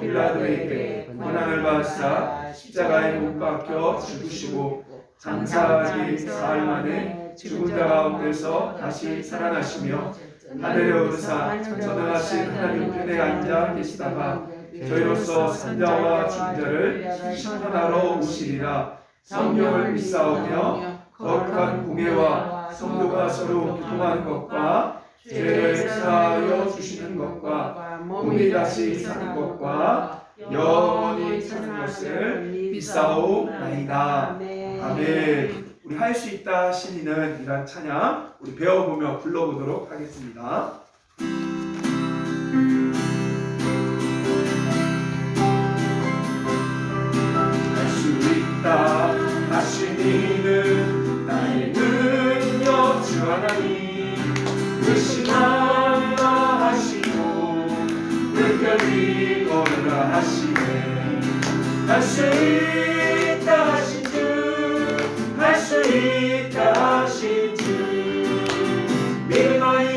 빌라도에게 고난을 받으사 십자가에 못 박혀 죽으시고 장사하기 사흘 만에 죽은 자 가운데서 다시 살아나시며 하늘에 오르사 전능하신 하나님 편에 앉아 계시다가 저희로서 산자와 중자를 심판하러 오시리라. 성령을 믿사오며 거룩한 공예와 성도가 서로 교통하는 것과 죄를 사하여 주시는 것과 몸이 다시 사는 것과 영원히 사는 것을 믿사오나이다. 아멘. 우리 할 수 있다 하시니는 이란 찬양 우리 배워보며 불러보도록 하겠습니다. 할 수 있다 하시니는 나의 능력 주 하나님 의심하라 하시고 물결이 걸으라 하시네. 할 수 있다 하신 주, 할 수 있다 하신 주, 믿음만이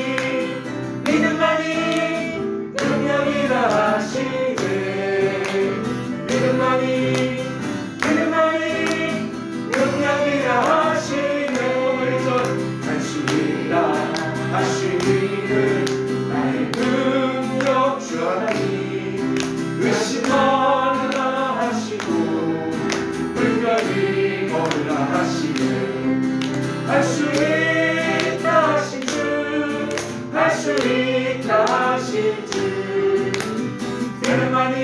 능력이라 하시네. 믿음만이 능력이라 하시네. 할 수 있다 하시니는 나의 능력 주 하나님 의심하라 하시고 물결이 걸으라 하시네. 할 수 있다 하신 주, 할 수 있다 하신 주, 사랑만이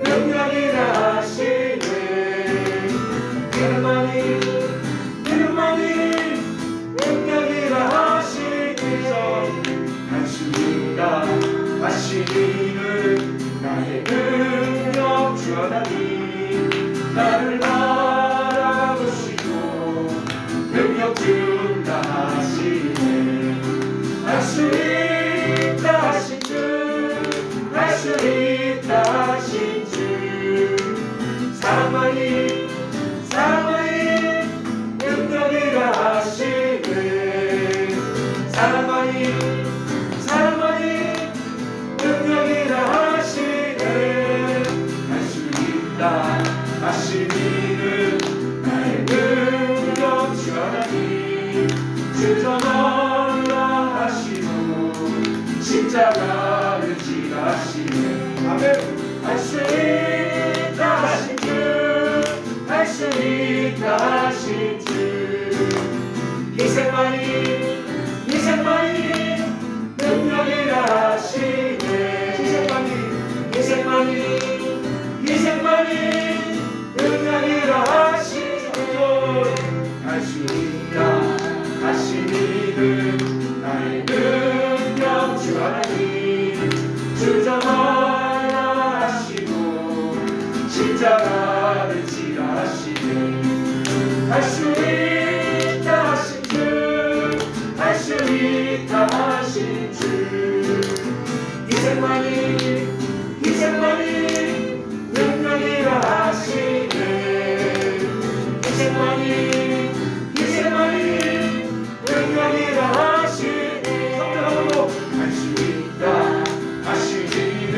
능력이라 하시네. 믿음만이 능력이라 하시니 할 수 있다 하시니는 나의 능력 주 하나님 나를 바라보시고 능력 준다 하시네. 할 수 있다 하신 주, 할 수 있다 하신 주, 사랑만이 능력이라 하시네. 사랑만이 능력이라 하시네. 할 수 있다 하시니는 나의 능력 주 하나님 주저하라 하시고 십자가를 지라시네. 아멘. 할 수 있다 하신 주, 할 수 있다 하신 주, 희생만이 능력이라 하시네. 희생만이 능력이라 하시네. 할 수 있다 하시니는 나의 능력 주 하나님 주저하라 하시고 십자가를 지라시네. 할 수 있다 하신 주, 할 수 있다 하신 주, 희생만이 능력이라 하시네. 희생만이 능력이라 하시네. 성장하고 할 수 있다 하시니는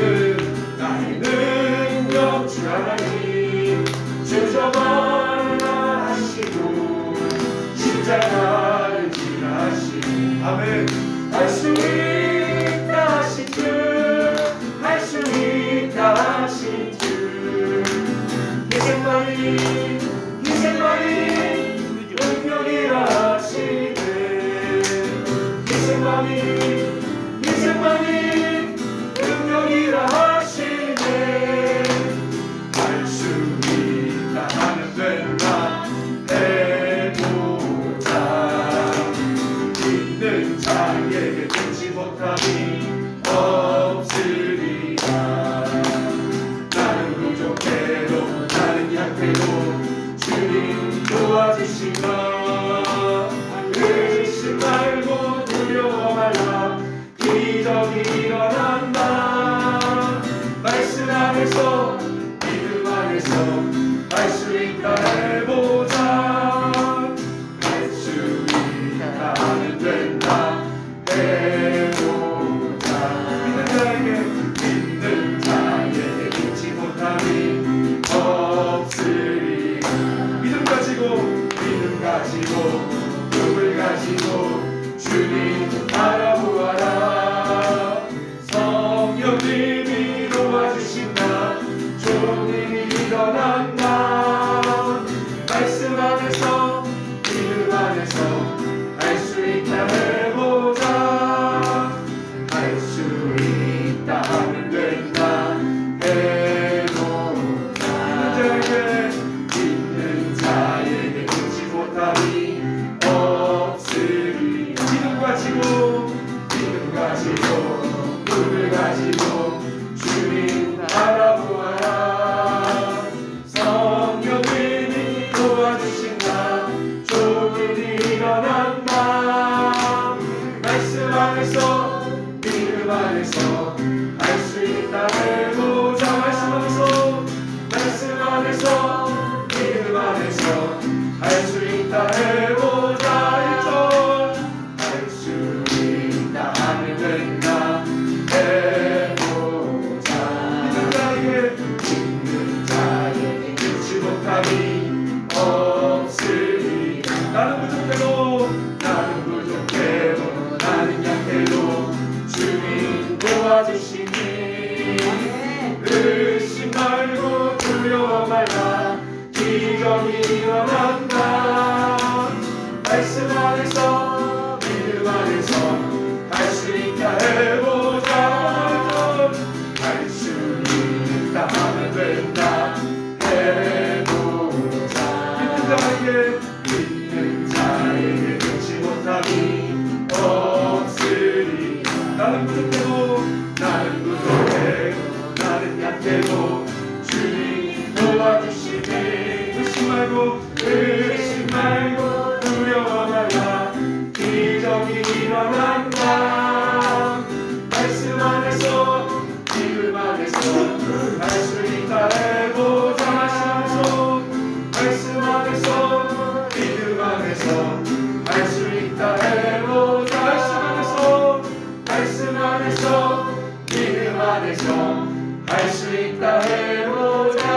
나의 능력 주 하나님 주저하라 하시고 십자가를 지라시네. 아멘. 할 수 있다 하신 주, 할 수 의심 말고 두려워 말라 기적이 일어난다 말씀 안에서 믿음 안에서 할 수 있다 해보자 할 수 있다 하면 된다 해보자 믿는 자에게 끊지 못함이 없으리 나는 부족해도 나는 약해도 주님 도와주시니 의심 말고 두려워 말라 기적이 일어난다 말씀 안에서 믿음 안에서 할 수 있다 해보자 말씀 안에서 믿음 안에서 할 수 있다 해보자 말씀 안에서 믿음 안에서 할 수 있다 해보자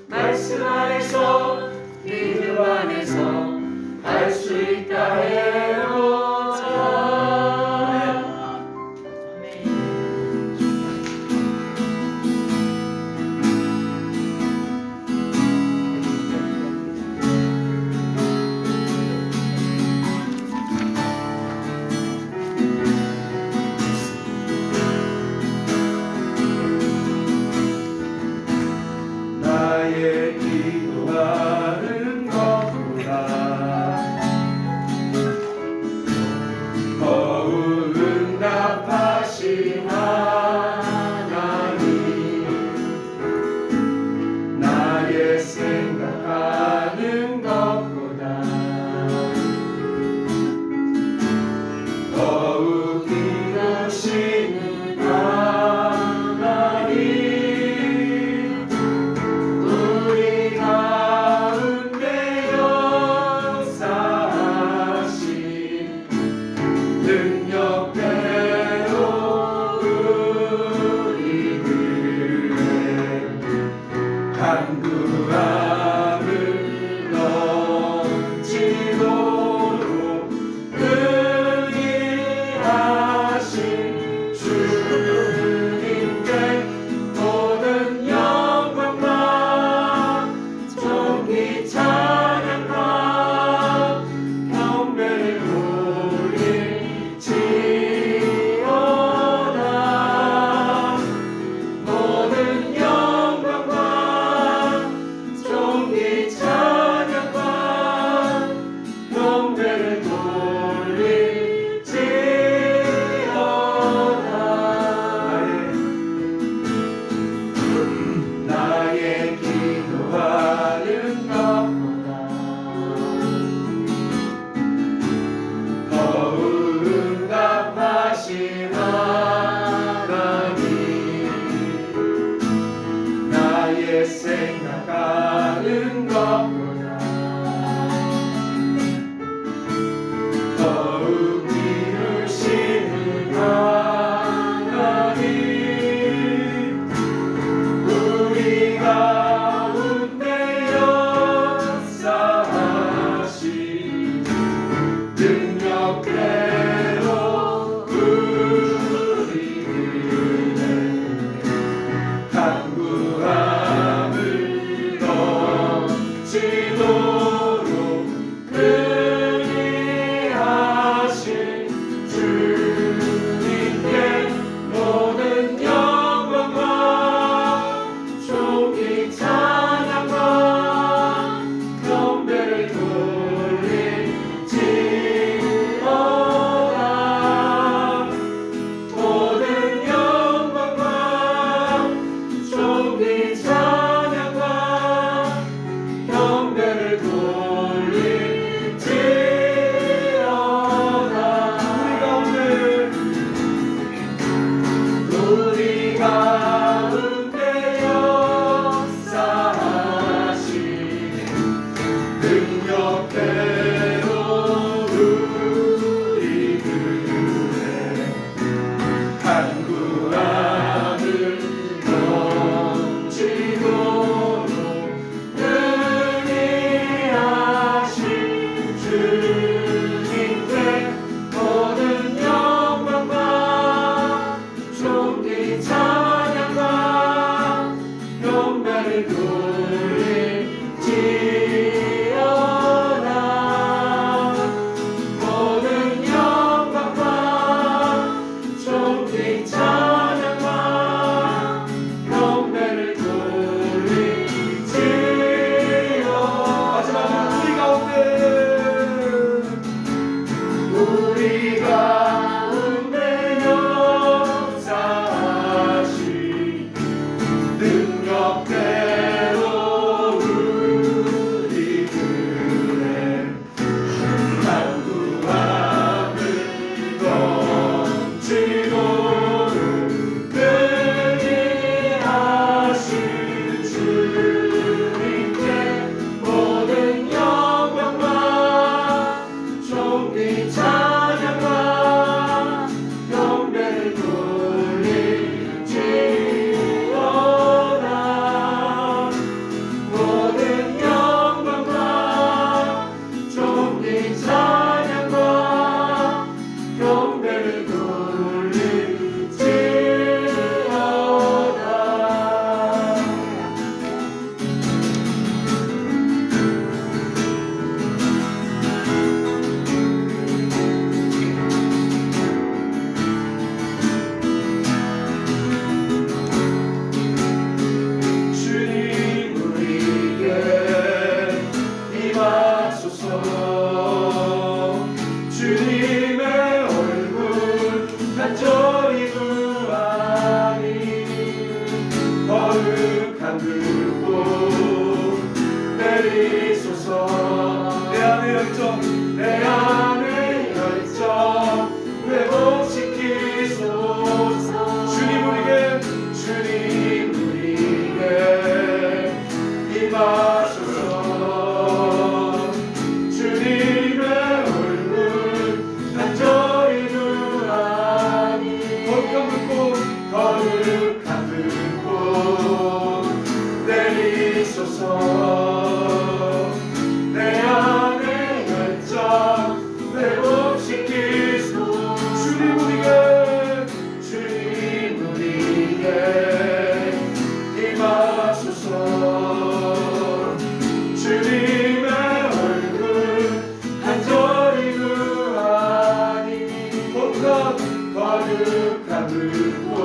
말씀 안에서 믿음 안에서 할 수 있다 해보자 종기 찬양과 경배를 돌릴지어다. 모든 영광과 종기 찬양과 경배를 돌릴지어다. 마지막으로 우리 가운데 역사하신 능력대로 우리들의 간구함을 넘치도록 능히 하신 주님께 모든 영광과 종기 찬양과 경배를 돌릴지어다. 모든 영광과 종기 찬양과 경배를 주님 우리에게 임하소서. 주님의 얼굴 간절히 구하니 거룩한 불꽃 내리소서. 내 안의 열정 내 안의 열정 회복시키소서. 주님 우리에게 임하소서. 주님의 얼굴 간절히 구하니 거룩한 불꽃 내리소서. 내 안의 열정 회복시키소서. 주님 우리에게 임하소서. 주님의 얼굴 간절히 구하니 거룩한 불꽃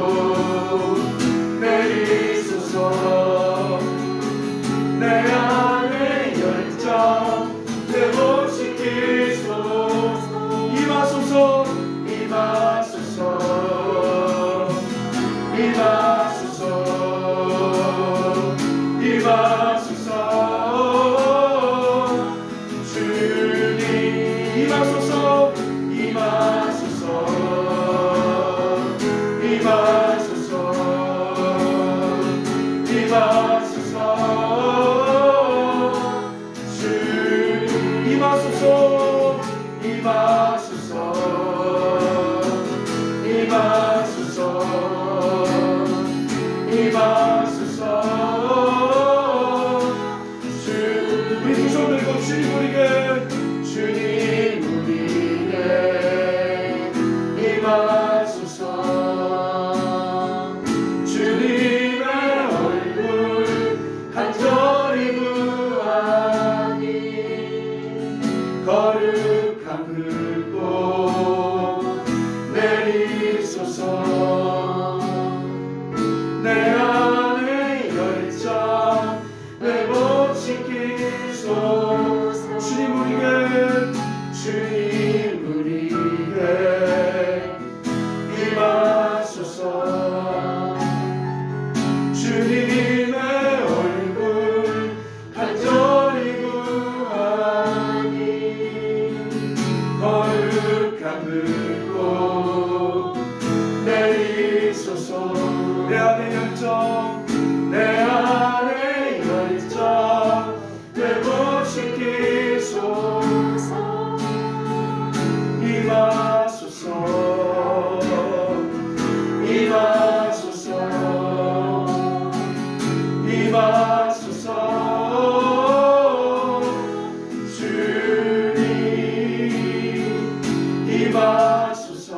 내리소서. 내 안의 열정 회복시키소서. 임하소서. 주님 우리 두 손 들고 주님 우리에게 임하소서. 주님의 얼굴 간절히 구하니 거룩한 불꽃 내리소서. 내 안의 열정 회복시키소서. 주님 우리에게 임하소서. 주님의 얼굴 간절히 구하니 거룩한 불꽃 내리소서. 내 안의 열정 회복시키소서. 임하소서. 주님 임하소서.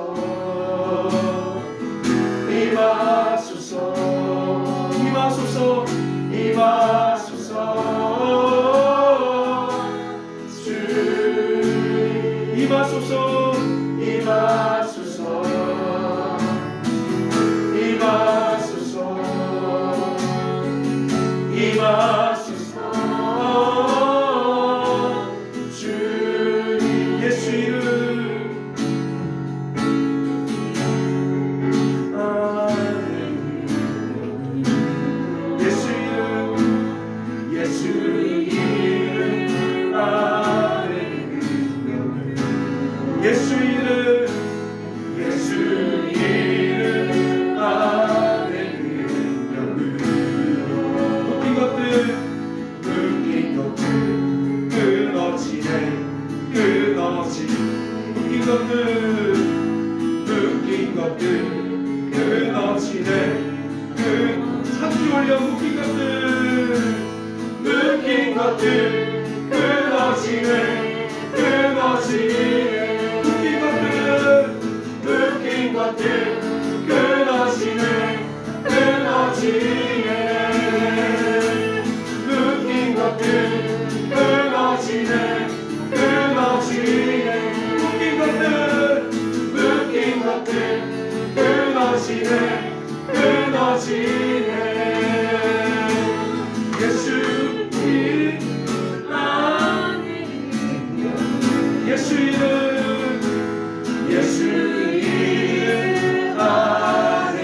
임하소서 임하소서 주 임하소서 임하소서 임하소서 임하소서 주님 예수 이름 예수 이름 예수 이름 예수 이름 예수 이름 안에 묶인 것들 끊어지네 끊어지네 묶인 것들 끊어지네 산기 올려 묶인 것들 끊어지네 끊어지네 묶인 것들 끊어지네 끊어지네 묶인 것들 끊어지네 끊어지네 묶인 것들 끊어지네 끊어지네 예수 이름 예수 이름 예수 이름 안에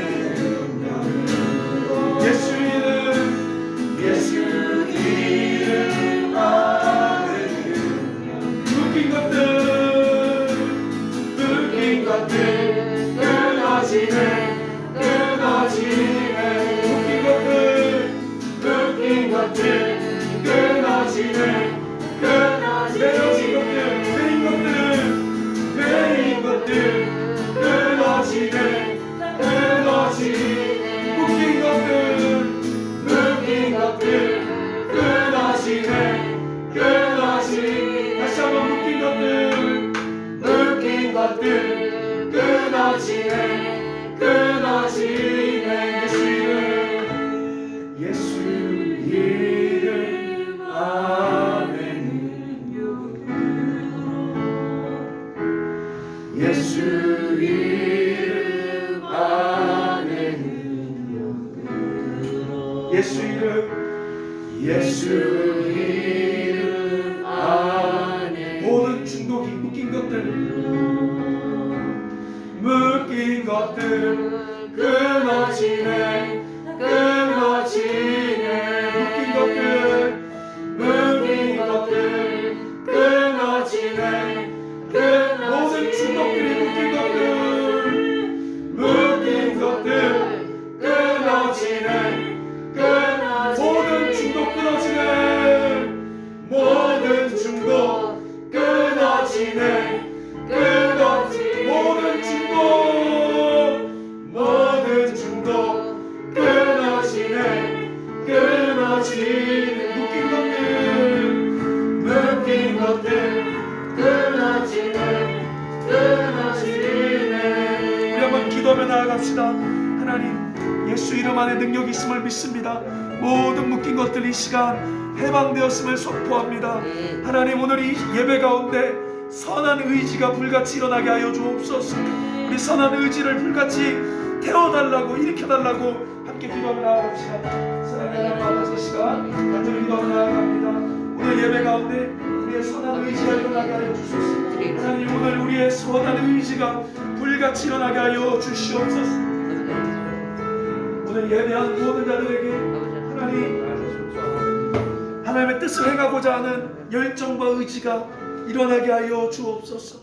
예수 이름 예수 이름 안에 묶인 것들 끊어지네 끊어지네 묶인 것들 끊어지네 매인 것들 끊어지네 묶인 것들 끊어지네 다시 한번 묶인 것들 끊어지네 예수 이름 아멘 예수 이름 안에 예수 이름 안에 모든 중독이 묶인 것들 끊어지네 묶인 것들 끊어지네 모든 중독들이 묶인 것들 끊어지네 모든 중독 끊어지네 모든 중독 끊어지네 모든 중독 끊어지네 묶인 것들 끊어지네 우리 한번 기도하며 나아갑시다. 하나님 예수 이름 안에 능력이 있음을 믿습니다. 모든 묶인 것들 이 시간 해방되었음을 선포합니다. 하나님 오늘 이 예배 가운데 선한 의지가 불같이 일어나게 하여 주옵소서. 우리 선한 의지를 불같이 태워달라고 일으켜달라고 함께 기도하며 나아갑시다. 사랑하는 하나님 아버지 시간 간절히 기도하며 나아갑니다. 오늘 예배 가운데 우리의 선한 의지가 일어나게 하여 주소서. 하나님 오늘 우리의 선한 의지가 불같이 일어나게 하여 주시옵소서. 오늘 예배한 모든 자들에게 하나님의 뜻을 행하고자 하는 열정과 의지가 일어나게 하여 주옵소서.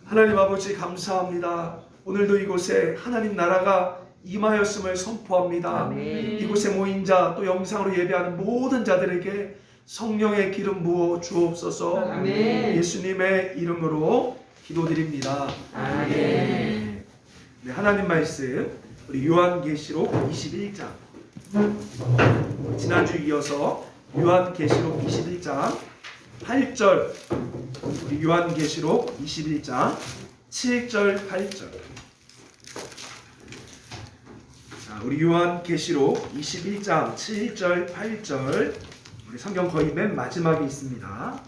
하나님 아버지 감사합니다. 오늘도 이곳에 하나님 나라가 임하였음을 선포합니다. 이곳에 모인 자 또 영상으로 예배하는 모든 자들에게 성령의 기름 부어 주옵소서. 예수님의 이름으로 기도드립니다. 아멘. 네, 하나님 말씀 우리 요한계시록 21장 지난주 이어서 요한계시록 21장 8절 우리 요한계시록 21장 7절 8절 우리 요한계시록 21장 7절 8절 우리 성경 거의 맨 마지막에 있습니다.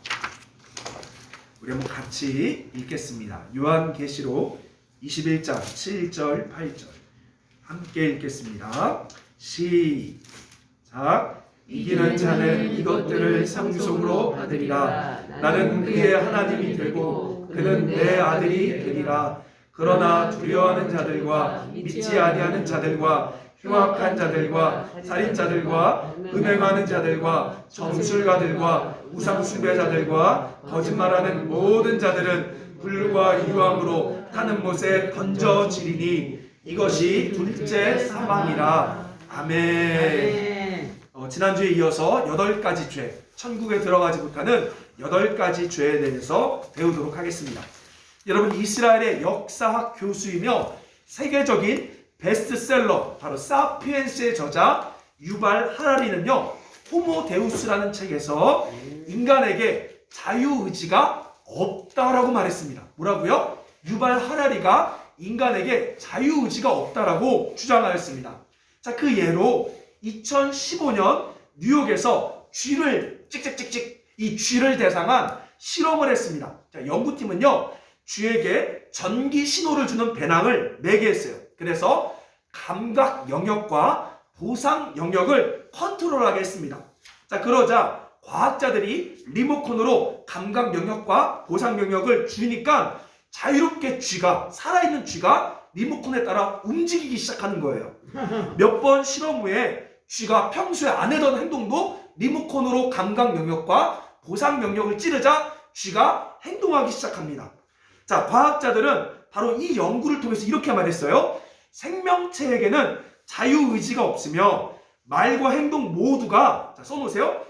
우리 한번 같이 읽겠습니다. 요한계시록 21장 7절 8절 함께 읽겠습니다. 시작. 이기는 자는 이것들을 상속으로 받으리라. 나는 그의 하나님이 되고 그는 내 아들이 되리라. 그러나 두려워하는 자들과 믿지 아니하는 자들과 흉악한 자들과 살인자들과 음행하는 자들과 점술가들과 우상숭배자들과 거짓말하는 모든 자들은 불과 유황으로 타는 못에 던져지리니 이것이 둘째 사망이라. 아멘. 지난주에 이어서 8가지 죄, 천국에 들어가지 못하는 8가지 죄에 대해서 배우도록 하겠습니다. 여러분, 이스라엘의 역사학 교수이며 세계적인 베스트셀러 바로 사피엔스의 저자 유발 하라리는요, 호모 데우스라는 책에서 인간에게 자유의지가 없다라고 말했습니다. 뭐라고요? 유발 하라리가 인간에게 자유의지가 없다라고 주장하였습니다. 자, 그 예로 2015년 뉴욕에서 쥐를 찍찍찍찍 이 쥐를 대상한 실험을 했습니다. 자, 연구팀은요, 쥐에게 전기 신호를 주는 배낭을 4개 했어요. 그래서 감각 영역과 보상 영역을 컨트롤하게 했습니다. 자, 그러자 과학자들이 리모컨으로 감각 영역과 보상 영역을 줄이니까 자유롭게 쥐가, 살아있는 쥐가 리모컨에 따라 움직이기 시작하는 거예요. 몇 번 실험 후에 쥐가 평소에 안 하던 행동도 리모컨으로 감각 영역과 보상 영역을 찌르자 쥐가 행동하기 시작합니다. 자, 과학자들은 바로 이 연구를 통해서 이렇게 말했어요. 생명체에게는 자유의지가 없으며 말과 행동 모두가, 자, 써놓으세요.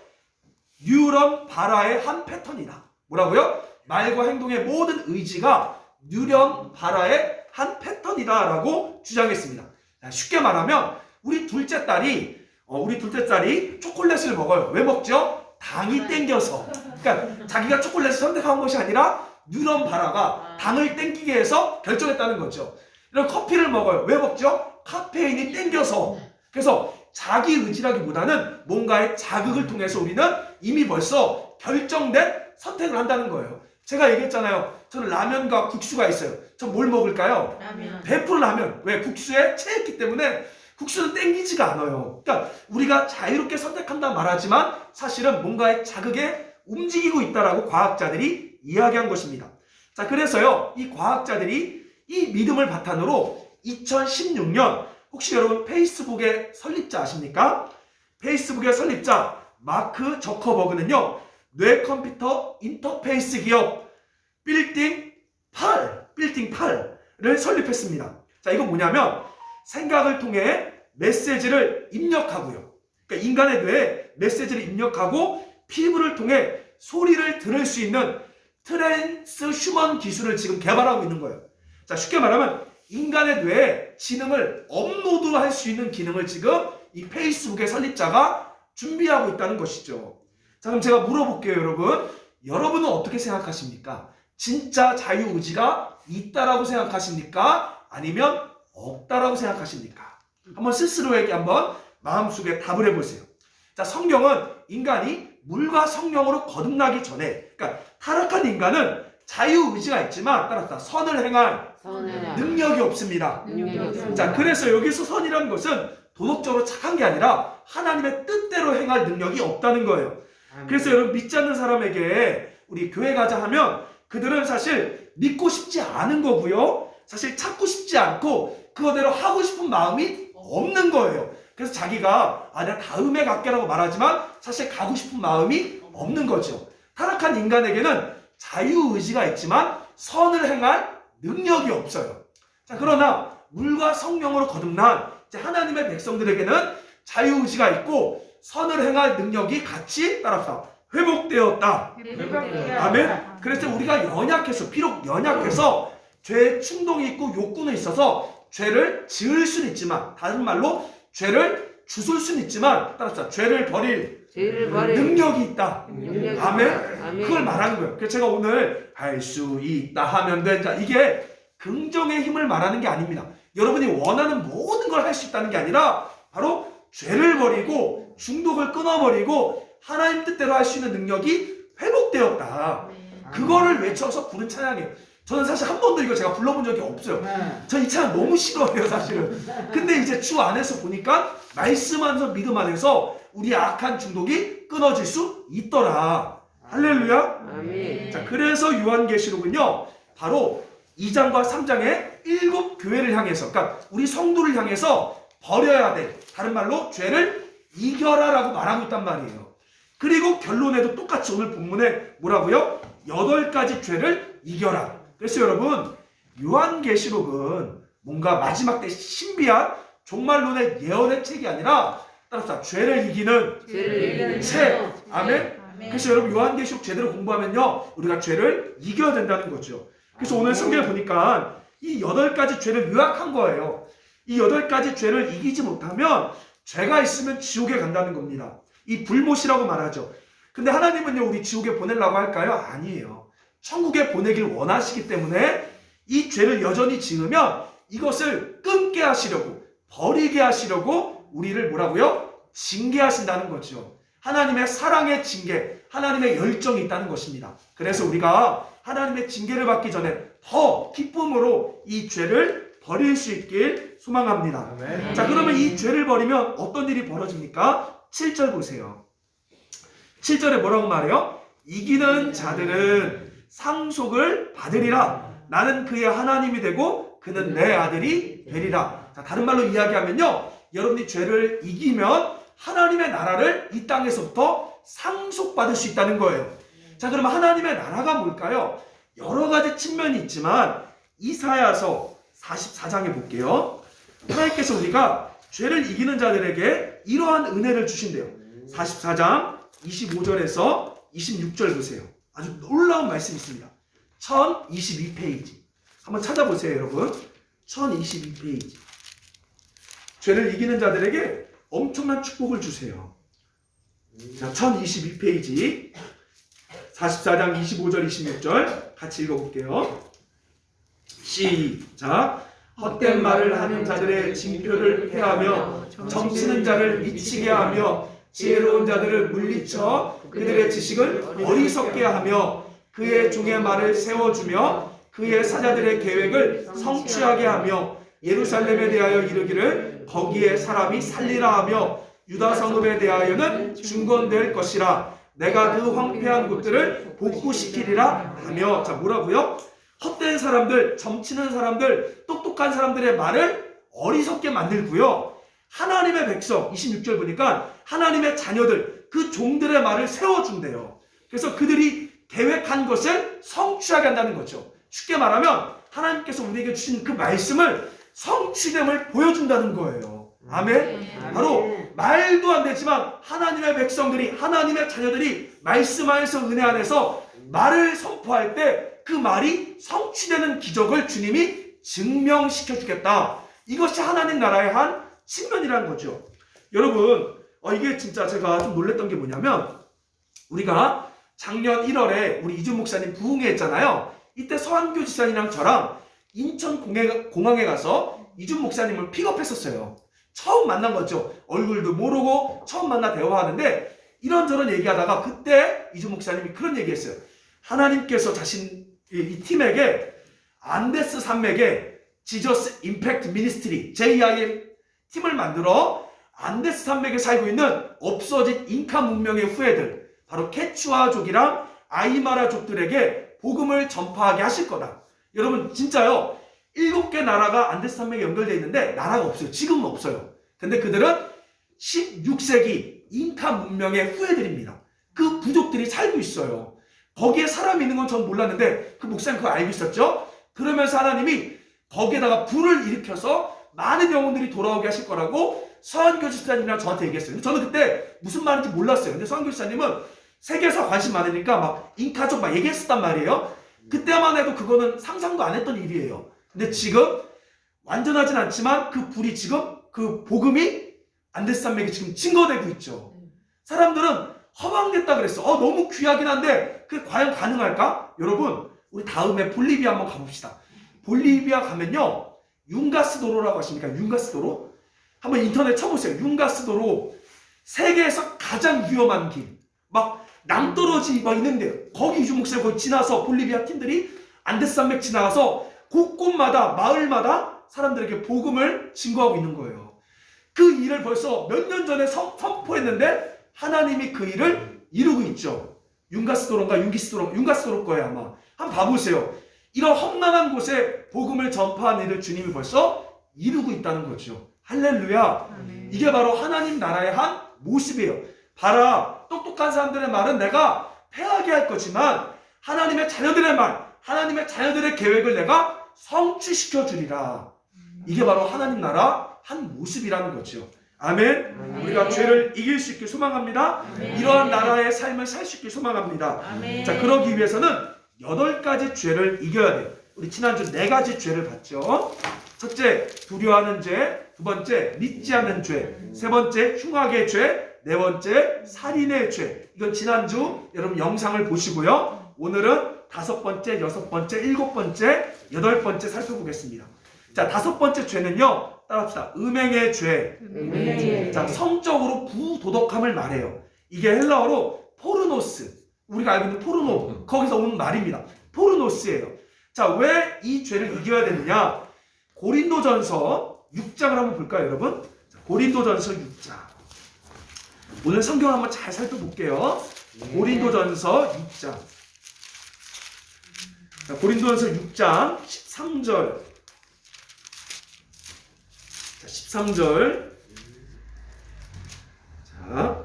뉴런 바라의 한 패턴이다. 뭐라고요? 말과 행동의 모든 의지가 뉴런 바라의 한 패턴이다 라고 주장했습니다. 자, 쉽게 말하면 우리 둘째 딸이 초콜릿을 먹어요. 왜 먹죠? 당이 땡겨서. 그러니까 자기가 초콜릿을 선택한 것이 아니라 뉴런 바라가 당을 땡기게 해서 결정했다는 거죠. 이런 커피를 먹어요. 왜 먹죠? 카페인이 땡겨서. 그래서 자기 의지라기보다는 뭔가의 자극을 통해서 우리는 이미 벌써 결정된 선택을 한다는 거예요. 제가 얘기했잖아요. 저는 라면과 국수가 있어요. 전 뭘 먹을까요? 라면. 100% 라면. 왜? 국수에 체했기 때문에 국수는 땡기지가 않아요. 그러니까 우리가 자유롭게 선택한다 말하지만 사실은 뭔가의 자극에 움직이고 있다라고 과학자들이 이야기한 것입니다. 자, 그래서요, 이 과학자들이 이 믿음을 바탕으로 2016년 혹시 여러분 페이스북의 설립자 아십니까? 페이스북의 설립자 마크 저커버그는요, 뇌컴퓨터 인터페이스 기업 빌딩 8을 설립했습니다. 자, 이건 뭐냐면 생각을 통해 메시지를 입력하고요. 그러니까 인간의 뇌에 메시지를 입력하고 피부를 통해 소리를 들을 수 있는 트랜스휴먼 기술을 지금 개발하고 있는 거예요. 자, 쉽게 말하면 인간의 뇌에 지능을 업로드할 수 있는 기능을 지금 이 페이스북의 설립자가 준비하고 있다는 것이죠. 자, 그럼 제가 물어볼게요, 여러분. 여러분은 어떻게 생각하십니까? 진짜 자유의지가 있다라고 생각하십니까? 아니면 없다라고 생각하십니까? 한번 스스로에게 한번 마음속에 답을 해보세요. 자, 성경은 인간이 물과 성령으로 거듭나기 전에, 그러니까 타락한 인간은 자유의지가 있지만 따라서 선을 행할 능력이 없습니다. 자, 그래서 여기서 선이라는 것은 도덕적으로 착한 게 아니라 하나님의 뜻대로 행할 능력이 없다는 거예요. 그래서 여러분, 믿지 않는 사람에게 우리 교회 가자 하면 그들은 사실 믿고 싶지 않은 거고요. 사실 찾고 싶지 않고 그거대로 하고 싶은 마음이 없는 거예요. 그래서 자기가 내가 다음에 갈게라고 말하지만 사실 가고 싶은 마음이 없는 거죠. 타락한 인간에게는 자유의지가 있지만 선을 행할 능력이 없어요. 자, 그러나 물과 성령으로 거듭난 하나님의 백성들에게는 자유의지가 있고 선을 행할 능력이 같이 따라서 회복되었다. 아멘. 그래서 우리가 연약해서, 비록 연약해서 죄의 충동이 있고 욕구는 있어서 죄를 지을 수는 있지만, 다른 말로 죄를 주술 수는 있지만 따라서 죄를 버릴 능력이 있다. 아멘. 그걸 말하는 거예요. 그래서 제가 오늘 할 수 있다 하면 된다, 이게 긍정의 힘을 말하는 게 아닙니다. 여러분이 원하는 모든 걸 할 수 있다는 게 아니라 바로 죄를 버리고 중독을 끊어버리고 하나님 뜻대로 할 수 있는 능력이 회복되었다. 그거를 외쳐서 부른 찬양이에요. 저는 사실 한 번도 이거 제가 불러본 적이 없어요. 전 이 찬양 너무 싫어해요, 사실은. 근데 이제 주 안에서 보니까 말씀 안에서 믿음 안에서 우리의 악한 중독이 끊어질 수 있더라. 할렐루야. 아멘. 자, 그래서 요한계시록은요, 바로 2장과 3장의 7교회를 향해서, 그러니까 우리 성도를 향해서 버려야 돼. 다른 말로 죄를 이겨라라고 말하고 있단 말이에요. 그리고 결론에도 똑같이 오늘 본문에 뭐라고요? 8가지 죄를 이겨라. 그래서 여러분, 요한계시록은 뭔가 마지막 때 신비한 종말론의 예언의 책이 아니라 따라서 죄를 이기는 책. 아멘. 그래서 여러분, 요한계시록 제대로 공부하면요, 우리가 죄를 이겨야 된다는 거죠. 그래서 오늘 성경을 보니까 이 8가지 죄를 요약한 거예요. 이 8가지 죄를 이기지 못하면 죄가 있으면 지옥에 간다는 겁니다. 이 불못이라고 말하죠. 근데 하나님은요, 우리 지옥에 보내려고 할까요? 아니에요. 천국에 보내길 원하시기 때문에 이 죄를 여전히 지으면 이것을 끊게 하시려고, 버리게 하시려고 우리를 뭐라고요? 징계하신다는 거죠. 하나님의 사랑의 징계, 하나님의 열정이 있다는 것입니다. 그래서 우리가 하나님의 징계를 받기 전에 더 기쁨으로 이 죄를 버릴 수 있길 소망합니다. 아멘. 자, 그러면 이 죄를 버리면 어떤 일이 벌어집니까? 7절 보세요. 7절에 뭐라고 말해요? 이기는 자들은 상속을 받으리라. 나는 그의 하나님이 되고 그는 내 아들이 되리라. 자, 다른 말로 이야기하면요, 여러분이 죄를 이기면 하나님의 나라를 이 땅에서부터 상속받을 수 있다는 거예요. 자, 그러면 하나님의 나라가 뭘까요? 여러 가지 측면이 있지만 이사야서 44장에 볼게요. 하나님께서 우리가 죄를 이기는 자들에게 이러한 은혜를 주신대요. 44장 25절에서 26절 보세요. 아주 놀라운 말씀이 있습니다. 1022페이지. 한번 찾아보세요, 여러분. 1022페이지. 죄를 이기는 자들에게 엄청난 축복을 주세요. 자, 1022페이지. 44장 25절, 26절 같이 읽어볼게요. 시작. 헛된 말을 하는 자들의 징표를 해하며 점치는 자를 미치게 하며 지혜로운 자들을 물리쳐 그들의 지식을 어리석게 하며 그의 종의 말을 세워주며 그의 사자들의 계획을 성취하게 하며 예루살렘에 대하여 이르기를 거기에 사람이 살리라 하며 유다 성읍에 대하여는 중건될 것이라. 내가 그 황폐한 곳들을 복구시키리라 하며. 자, 뭐라고요? 헛된 사람들, 점치는 사람들, 똑똑한 사람들의 말을 어리석게 만들고요, 하나님의 백성, 26절 보니까 하나님의 자녀들, 그 종들의 말을 세워준대요. 그래서 그들이 계획한 것을 성취하게 한다는 거죠. 쉽게 말하면 하나님께서 우리에게 주신 그 말씀을 성취됨을 보여준다는 거예요. 아멘. 바로 말도 안 되지만 하나님의 백성들이, 하나님의 자녀들이 말씀 안에서, 은혜 안에서 말을 선포할 때 그 말이 성취되는 기적을 주님이 증명시켜 주겠다. 이것이 하나님 나라의 한 측면이라는 거죠. 여러분, 이게 진짜 제가 좀 놀랬던 게 뭐냐면, 우리가 작년 1월에 우리 이준 목사님 부흥회 했잖아요. 이때 서한교 지사님이랑 저랑 인천 공항에 가서 이준 목사님을 픽업했었어요. 처음 만난 거죠. 얼굴도 모르고 처음 만나 대화하는데 이런저런 얘기하다가 그때 이준 목사님이 그런 얘기했어요. 하나님께서 이 팀에게 안데스 산맥에 지저스 임팩트 미니스트리 JIM 팀을 만들어 안데스 산맥에 살고 있는 없어진 잉카 문명의 후예들, 바로 케추아족이랑 아이마라족들에게 복음을 전파하게 하실 거다. 여러분, 진짜요, 7개 나라가 안데스 산맥에 연결되어 있는데 나라가 없어요. 지금은 없어요. 근데 그들은 16세기 잉카 문명의 후예들입니다. 그 부족들이 살고 있어요. 거기에 사람이 있는 건 전 몰랐는데 그 목사님 그거 알고 있었죠? 그러면서 하나님이 거기에다가 불을 일으켜서 많은 영혼들이 돌아오게 하실 거라고 서한교 지사님이랑 저한테 얘기했어요. 근데 저는 그때 무슨 말인지 몰랐어요. 근데 서한교 지사님은 세계사 관심 많으니까 막 잉카족 막 얘기했었단 말이에요. 그때만 해도 그거는 상상도 안 했던 일이에요. 근데 지금 완전하진 않지만 그 불이 지금, 그 복음이 안데스 산맥에 지금 증거되고 있죠. 사람들은 허망됐다 그랬어. 너무 귀하긴 한데 그게 과연 가능할까? 여러분, 우리 다음에 볼리비아 한번 가봅시다. 볼리비아 가면요, 융가스도로라고 하십니까? 융가스도로? 한번 인터넷 쳐보세요. 융가스도로 세계에서 가장 위험한 길. 막 낭떠러지 막 있는데요. 거기 이주 목사님 거기 지나서 볼리비아 팀들이 안데스산맥 지나가서 곳곳마다 마을마다 사람들에게 복음을 증거하고 있는 거예요. 그 일을 벌써 몇 년 전에 선포했는데 하나님이 그 일을 이루고 있죠. 융가스도로인가 융가스도로 거예요 아마. 한번 봐보세요. 이런 험난한 곳에 복음을 전파하는 일을 주님이 벌써 이루고 있다는 거죠. 할렐루야. 이게 바로 하나님 나라의 한 모습이에요. 봐라, 똑똑한 사람들의 말은 내가 패하게 할 거지만 하나님의 자녀들의 말, 하나님의 자녀들의 계획을 내가 성취시켜 주리라. 이게 바로 하나님 나라 한 모습이라는 거죠. 아멘. 우리가 죄를 이길 수 있길 소망합니다. 이러한 나라의 삶을 살 수 있길 소망합니다. 자, 그러기 위해서는 8가지 죄를 이겨야 돼요. 우리 지난주 4가지 죄를 봤죠. 첫째, 두려워하는 죄. 두 번째, 믿지 않는 죄. 세 번째, 흉악의 죄. 네 번째, 살인의 죄. 이건 지난주 여러분 영상을 보시고요. 오늘은 5번째, 6번째, 7번째, 8번째 살펴보겠습니다. 자, 5번째 죄는요, 따라합시다. 음행의 죄. 자, 성적으로 부도덕함을 말해요. 이게 헬라어로 포르노스. 우리가 알고 있는 포르노. 거기서 온 말입니다. 포르노스예요. 자, 왜 이 죄를 이겨야 되느냐? 고린도전서 6장을 한번 볼까요, 여러분? 자, 고린도전서 6장. 오늘 성경 한번 잘 살펴볼게요. 고린도전서 6장. 자, 고린도전서 6장 13절. 자, 13절. 자,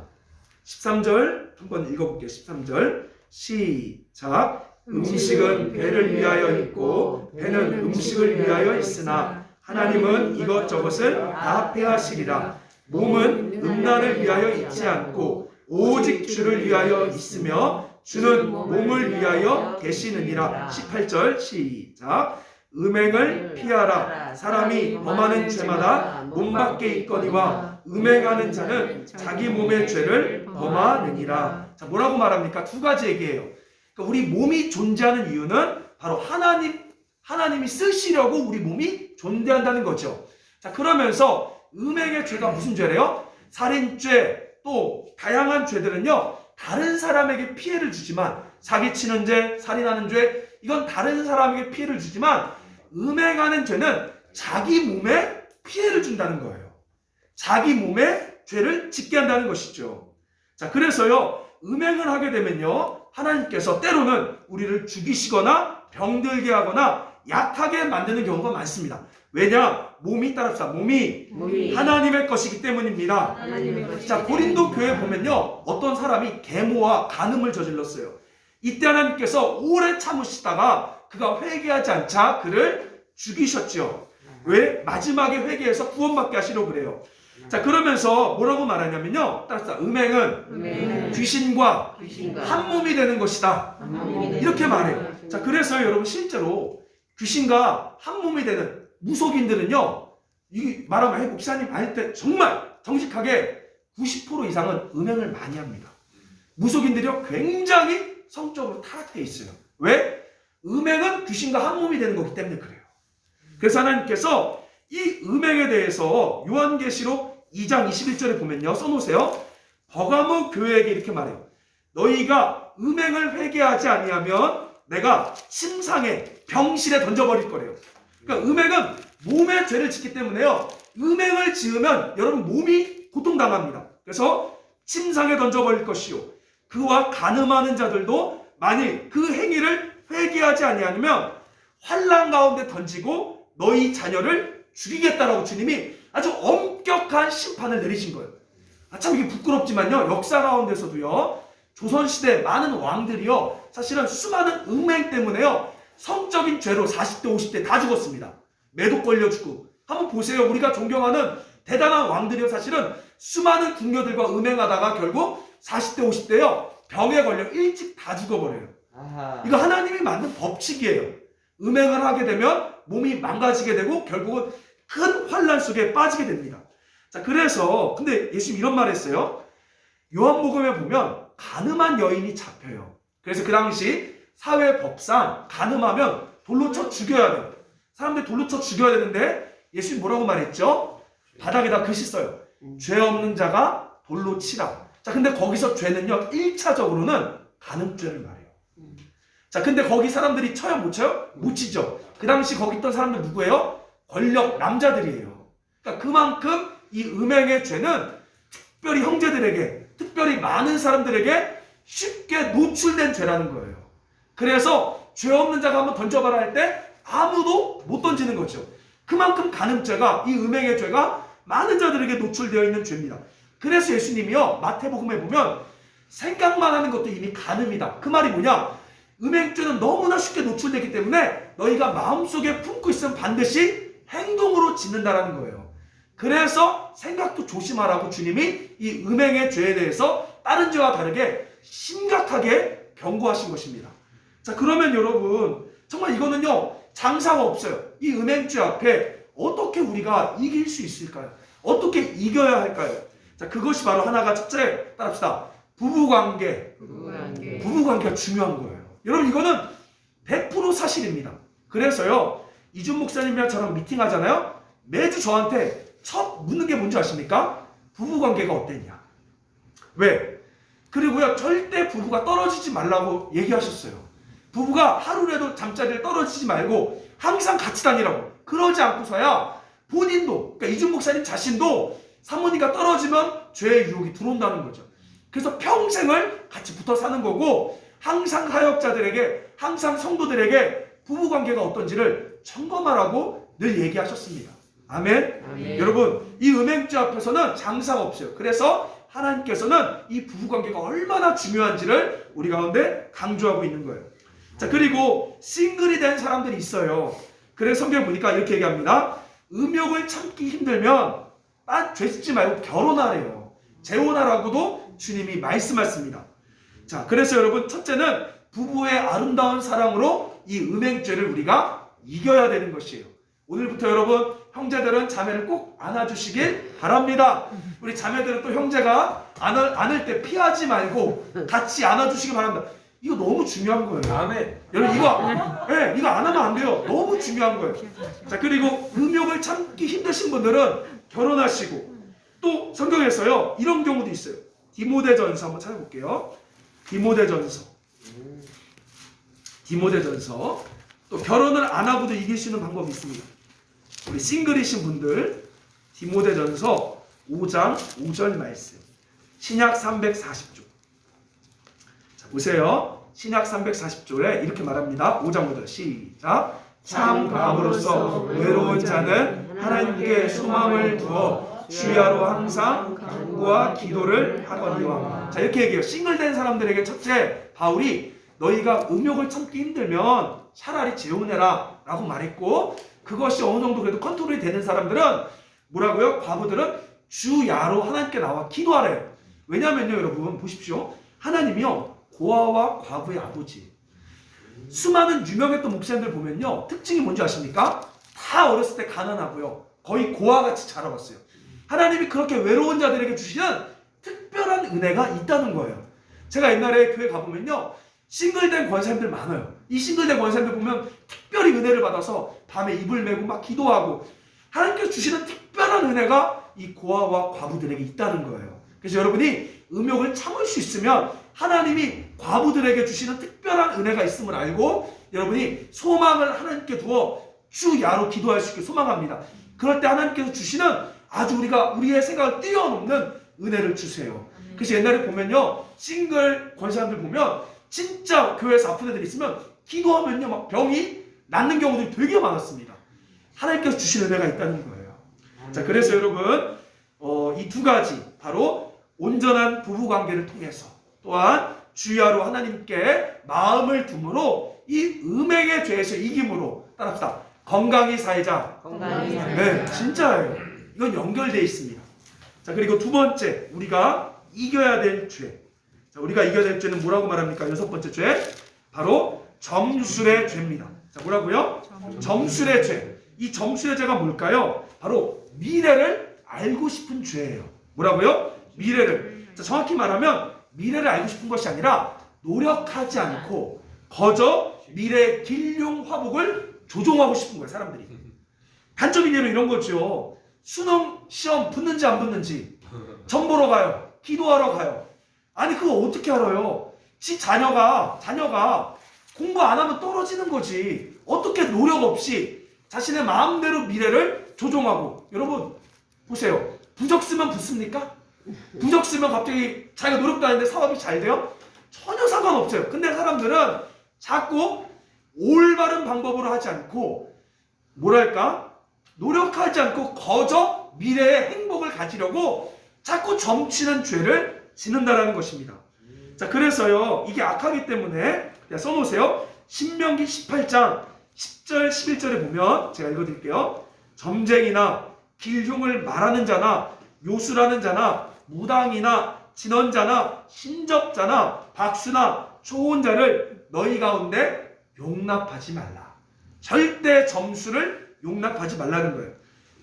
13절 한번 읽어볼게요. 13절. 시작. 음식은 배를 위하여 있고 배는 음식을 위하여 있으나 하나님은 이것저것을 다 패하시리라. 몸은 음란을 위하여 있지 않고 오직 주를 위하여 있으며 주는 몸을 위하여 계시느니라. 18절 시작. 음행을 피하라. 사람이 범하는 죄마다 몸 밖에 있거니와 음행하는 자는 자기 몸의 죄를 범하느니라. 자, 뭐라고 말합니까? 2가지 얘기예요. 그러니까 우리 몸이 존재하는 이유는 바로 하나님이 쓰시려고 우리 몸이 존재한다는 거죠. 자, 그러면서 음행의 죄가 무슨 죄래요? 살인죄, 또 다양한 죄들은요, 다른 사람에게 피해를 주지만, 사기치는 죄, 살인하는 죄, 이건 다른 사람에게 피해를 주지만 음행하는 죄는 자기 몸에 피해를 준다는 거예요. 자기 몸에 죄를 짓게 한다는 것이죠. 자, 그래서요, 음행을 하게 되면요, 하나님께서 때로는 우리를 죽이시거나 병들게 하거나 약하게 만드는 경우가 많습니다. 왜냐? 몸이 따릅시다. 몸이 하나님의 것이기 때문입니다. 자, 고린도 교회 보면요, 어떤 사람이 계모와 간음을 저질렀어요. 이때 하나님께서 오래 참으시다가 그가 회개하지 않자 그를 죽이셨죠. 왜? 마지막에 회개해서 구원받게 하시려고 그래요. 자, 그러면서 뭐라고 말하냐면요, 따라서 음행은 귀신과 한 몸이 되는 것이다. 이렇게 말해요. 자, 그래서 여러분 실제로 귀신과 한 몸이 되는 무속인들은요, 이 말하면 목사님 아닐 때 정말 정직하게 90% 이상은 음행을 많이 합니다. 무속인들이요, 굉장히 성적으로 타락되어 있어요. 왜? 음행은 귀신과 한 몸이 되는 거기 때문에 그래요. 그래서 하나님께서 이 음행에 대해서 요한계시록 2장 21절에 보면요, 써놓으세요. 버가모 교회에게 이렇게 말해요. 너희가 음행을 회개하지 아니하면 내가 침상에 병실에 던져버릴 거래요. 그러니까 음행은 몸의 죄를 짓기 때문에요, 음행을 지으면 여러분 몸이 고통당합니다. 그래서 침상에 던져버릴 것이요, 그와 간음하는 자들도 만일 그 행위를 회개하지 아니하면 환난 가운데 던지고 너희 자녀를 죽이겠다라고 주님이 아주 엄격한 심판을 내리신 거예요. 참 이게 부끄럽지만요, 역사 가운데서도요, 조선시대 많은 왕들이요, 사실은 수많은 음행 때문에요, 성적인 죄로 40대 50대 다 죽었습니다. 매독 걸려주고. 한번 보세요. 우리가 존경하는 대단한 왕들이요, 사실은 수많은 궁녀들과 음행하다가 결국 40대 50대요 병에 걸려 일찍 다 죽어버려요. 이거 하나님이 만든 법칙이에요. 음행을 하게 되면 몸이 망가지게 되고 결국은 큰 환난 속에 빠지게 됩니다. 자, 그래서 근데 예수님 이런 말 했어요. 요한복음에 보면 간음한 여인이 잡혀요. 그래서 그 당시 사회법상 간음하면 돌로 쳐 죽여야 돼요. 사람들이 돌로 쳐 죽여야 되는데 예수님 뭐라고 말했죠? 바닥에다 글씨 써요. 죄 없는 자가 돌로 치라. 자, 근데 거기서 죄는요, 1차적으로는 간음죄를 말해요. 자, 근데 거기 사람들이 쳐요, 못 쳐요? 못 치죠. 그 당시 거기 있던 사람들 누구예요? 권력 남자들이에요. 그러니까 그만큼 이 음행의 죄는 특별히 형제들에게, 특별히 많은 사람들에게 쉽게 노출된 죄라는 거예요. 그래서 죄 없는 자가 한번 던져봐라 할 때 아무도 못 던지는 거죠. 그만큼 간음죄가, 이 음행의 죄가 많은 자들에게 노출되어 있는 죄입니다. 그래서 예수님이요, 마태복음에 보면 생각만 하는 것도 이미 간음이다. 그 말이 뭐냐? 음행죄는 너무나 쉽게 노출되기 때문에 너희가 마음속에 품고 있으면 반드시 행동으로 짓는다라는 거예요. 그래서 생각도 조심하라고 주님이 이 음행의 죄에 대해서 다른 죄와 다르게 심각하게 경고하신 것입니다. 자, 그러면 여러분, 정말 이거는요, 장사가 없어요. 이 음행죄 앞에 어떻게 우리가 이길 수 있을까요? 어떻게 이겨야 할까요? 자, 그것이 바로 하나가 첫째, 따라합시다. 부부관계. 부부관계가 중요한 거예요. 여러분, 이거는 100% 사실입니다. 그래서요, 이준 목사님이랑 저랑 미팅하잖아요. 매주 저한테 첫 묻는 게 뭔지 아십니까? 부부관계가 어땠냐? 왜? 그리고요, 절대 부부가 떨어지지 말라고 얘기하셨어요. 부부가 하루라도 잠자리를 떨어지지 말고 항상 같이 다니라고. 그러지 않고서야 본인도, 그러니까 이준 목사님 자신도 사모님과 떨어지면 죄의 유혹이 들어온다는 거죠. 그래서 평생을 같이 붙어 사는 거고, 항상 사역자들에게, 항상 성도들에게 부부관계가 어떤지를 점검하라고 늘 얘기하셨습니다. 아멘? 아멘. 여러분, 이 음행죄 앞에서는 장사가 없어요. 그래서 하나님께서는 이 부부관계가 얼마나 중요한지를 우리 가운데 강조하고 있는 거예요. 자, 그리고 싱글이 된 사람들이 있어요. 그래서 성경 보니까 이렇게 얘기합니다. 음욕을 참기 힘들면 죄 짓지 말고 결혼하래요. 재혼하라고도 주님이 말씀하십니다. 자, 그래서 여러분, 첫째는 부부의 아름다운 사랑으로 이 음행죄를 우리가 이겨야 되는 것이에요. 오늘부터 여러분, 형제들은 자매를 꼭 안아주시길 바랍니다. 우리 자매들은 또 형제가 안을 때 피하지 말고 같이 안아주시기 바랍니다. 이거 너무 중요한 거예요. 아멘. 여러분, 이거 안 하면 안 돼요. 너무 중요한 거예요. 자, 그리고 음욕을 참기 힘드신 분들은 결혼하시고, 또 성경에서요, 이런 경우도 있어요. 디모데전서 한번 찾아볼게요. 디모데전서. 또 결혼을 안 하고도 이길 수 있는 방법이 있습니다. 우리 싱글이신 분들, 디모데전서 5장 5절 말씀. 신약 340조. 자, 보세요. 신약 340조에 이렇게 말합니다. 5장 5절 시작. 참 과부로서 외로운 자는 하나님께 소망을 두어 주야로 항상 간구와 기도를 하거니와. 자, 이렇게 얘기해요. 싱글된 사람들에게 첫째, 바울이 너희가 음욕을 참기 힘들면 차라리 재혼해라 라고 말했고, 그것이 어느 정도 그래도 컨트롤이 되는 사람들은 뭐라고요? 과부들은 주야로 하나님께 나와 기도하래요. 왜냐면요, 여러분 보십시오. 하나님이요, 고아와 과부의 아버지. 수많은 유명했던 목사님들 보면요, 특징이 뭔지 아십니까? 다 어렸을 때 가난하고요, 거의 고아같이 자라봤어요. 하나님이 그렇게 외로운 자들에게 주시는 특별한 은혜가 있다는 거예요. 제가 옛날에 교회 가보면요, 싱글된 권사님들 많아요. 이 싱글된 권사님들 보면 특별히 은혜를 받아서 밤에 이불 메고 막 기도하고, 하나님께서 주시는 특별한 은혜가 이 고아와 과부들에게 있다는 거예요. 그래서 여러분이 음욕을 참을 수 있으면 하나님이 과부들에게 주시는 특별한 은혜가 있음을 알고, 여러분이 소망을 하나님께 두어 주야로 기도할 수 있게 소망합니다. 그럴 때 하나님께서 주시는 아주 우리의 생각을 뛰어넘는 은혜를 주세요. 그래서 옛날에 보면요, 싱글 권사님들 보면 진짜 교회에서 아픈 애들이 있으면 기도하면요, 막 병이 낫는 경우들이 되게 많았습니다. 하나님께서 주신 은혜가 있다는 거예요. 자, 그래서 여러분, 이 두 가지, 바로 온전한 부부관계를 통해서, 또한 주야로 하나님께 마음을 둠으로 이 음행의 죄에서 이김으로, 따라합시다. 건강히 살자. 네, 진짜예요. 이건 연결되어 있습니다. 자, 그리고 두 번째, 우리가 이겨야 될 죄. 자, 우리가 이겨야 될 죄는 뭐라고 말합니까? 여섯 번째 죄, 바로 점술의 죄입니다. 자, 뭐라고요? 점술의 죄. 이 점술의 죄가 뭘까요? 바로 미래를 알고 싶은 죄예요. 뭐라고요? 미래를. 자, 정확히 말하면 미래를 알고 싶은 것이 아니라 노력하지 않고 거저 미래의 길흉 화복을 조종하고 싶은 거예요, 사람들이. 단적인 예로 이런 거죠. 수능 시험 붙는지 안 붙는지 점 보러 가요. 기도하러 가요. 아니 그거 어떻게 알아요? 지 자녀가 공부 안 하면 떨어지는 거지. 어떻게 노력 없이 자신의 마음대로 미래를 조종하고. 여러분 보세요. 부적 쓰면 붙습니까? 부적 쓰면 갑자기 자기가 노력도 안 했는데 사업이 잘 돼요? 전혀 상관없어요. 근데 사람들은 자꾸 올바른 방법으로 하지 않고 뭐랄까? 노력하지 않고 거저 미래의 행복을 가지려고 자꾸 점치는 죄를 짓는다라는 것입니다. 자, 그래서요, 이게 악하기 때문에 써놓으세요. 신명기 18장 10절 11절에 보면 제가 읽어드릴게요. 점쟁이나 길흉을 말하는 자나 요술하는 자나 무당이나 진언자나 신접자나 박수나 초혼자를 너희 가운데 용납하지 말라. 절대 점수를 용납하지 말라는 거예요.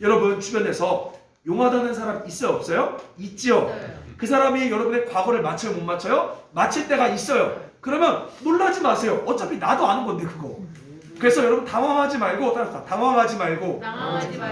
여러분 주변에서 용하다는 사람 있어요 없어요? 있지요. 그 사람이 여러분의 과거를 맞춰요 못 맞춰요? 맞힐 때가 있어요. 그러면 놀라지 마세요. 어차피 나도 아는 건데 그거. 그래서 여러분 당황하지 말고 따라서 당황하지 말고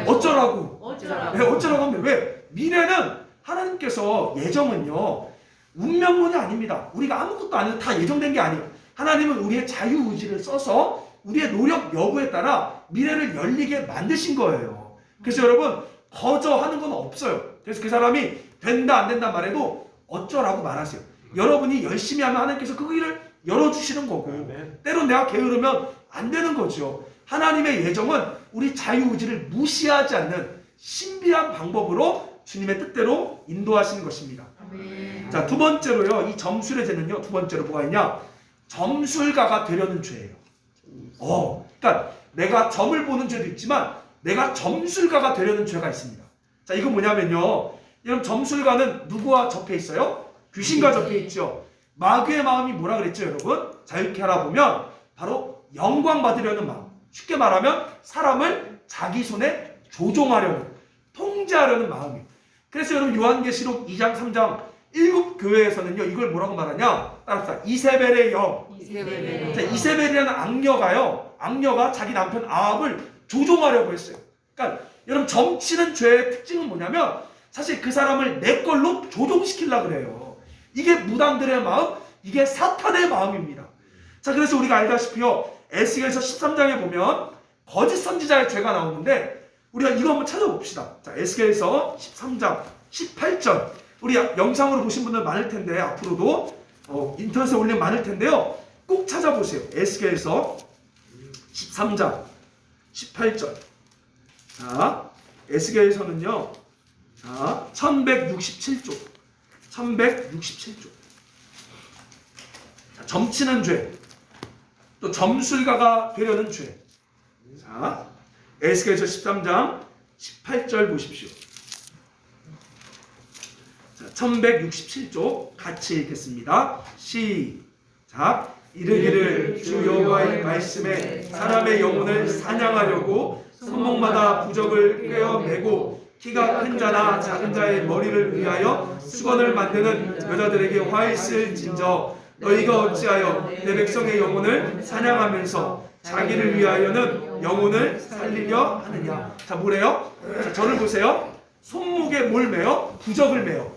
어쩌라고 왜 어쩌라고 하면 왜? 미래는 하나님께서 예정은요 운명론이 아닙니다. 우리가 아무것도 안 해도 다 예정된 게 아니에요. 하나님은 우리의 자유의지를 써서 우리의 노력 여부에 따라 미래를 열리게 만드신 거예요. 그래서 여러분 거저하는 건 없어요. 그래서 그 사람이 된다 안 된다 말해도 어쩌라고 말하세요. 여러분이 열심히 하면 하나님께서 그 길을 열어주시는 거고 때론 내가 게으르면 안 되는 거죠. 하나님의 예정은 우리 자유의지를 무시하지 않는 신비한 방법으로 주님의 뜻대로 인도하시는 것입니다. 자, 두 번째로요. 이 점술의 죄는요. 두 번째로 뭐가 있냐? 점술가가 되려는 죄예요. 그러니까 내가 점을 보는 죄도 있지만 내가 점술가가 되려는 죄가 있습니다. 자, 이건 뭐냐면요. 여러분 점술가는 누구와 접해 있어요? 귀신과 접해 있죠. 마귀의 마음이 뭐라 그랬죠, 여러분? 자, 이렇게 알아보면 바로 영광 받으려는 마음. 쉽게 말하면 사람을 자기 손에 조종하려는, 통제하려는 마음이에요. 그래서 여러분 요한계시록 2장 3장 7교회에서는요 이걸 뭐라고 말하냐? 따라서 이세벨의 영. 자, 이세벨이라는 악녀가 자기 남편 아합을 조종하려고 했어요. 그러니까 여러분 점치는 죄의 특징은 뭐냐면 사실 그 사람을 내 걸로 조종시키려고 그래요. 이게 무당들의 마음, 이게 사탄의 마음입니다. 자, 그래서 우리가 알다시피요 에스겔서 13장에 보면 거짓 선지자의 죄가 나오는데 우리가 이거 한번 찾아봅시다. 자, 에스겔서 13장 18절. 우리 영상으로 보신 분들 많을 텐데 앞으로도 인터넷에 올리면 많을 텐데요. 꼭 찾아보세요. 에스겔서 13장 18절. 자, 에스겔서는요. 자, 1167조. 1167조. 자, 점치는 죄. 또 점술가가 되려는 죄. 자, 에스겔서 13장 18절 보십시오. 자, 1167조 같이 읽겠습니다. 시작. 이르기를 주 여호와의 말씀에 사람의 영혼을 사냥하려고 손목마다 부적을 꿰어매고 키가 큰 자나 작은 자의 머리를 위하여 수건을 만드는 여자들에게 화를 쓸진저 너희가 어찌하여 내 백성의 영혼을 사냥하면서 자기를 위하여는 영혼을 살리려 하느냐. 자, 뭐래요? 자, 저를 보세요. 손목에 뭘 매요? 부적을 매요.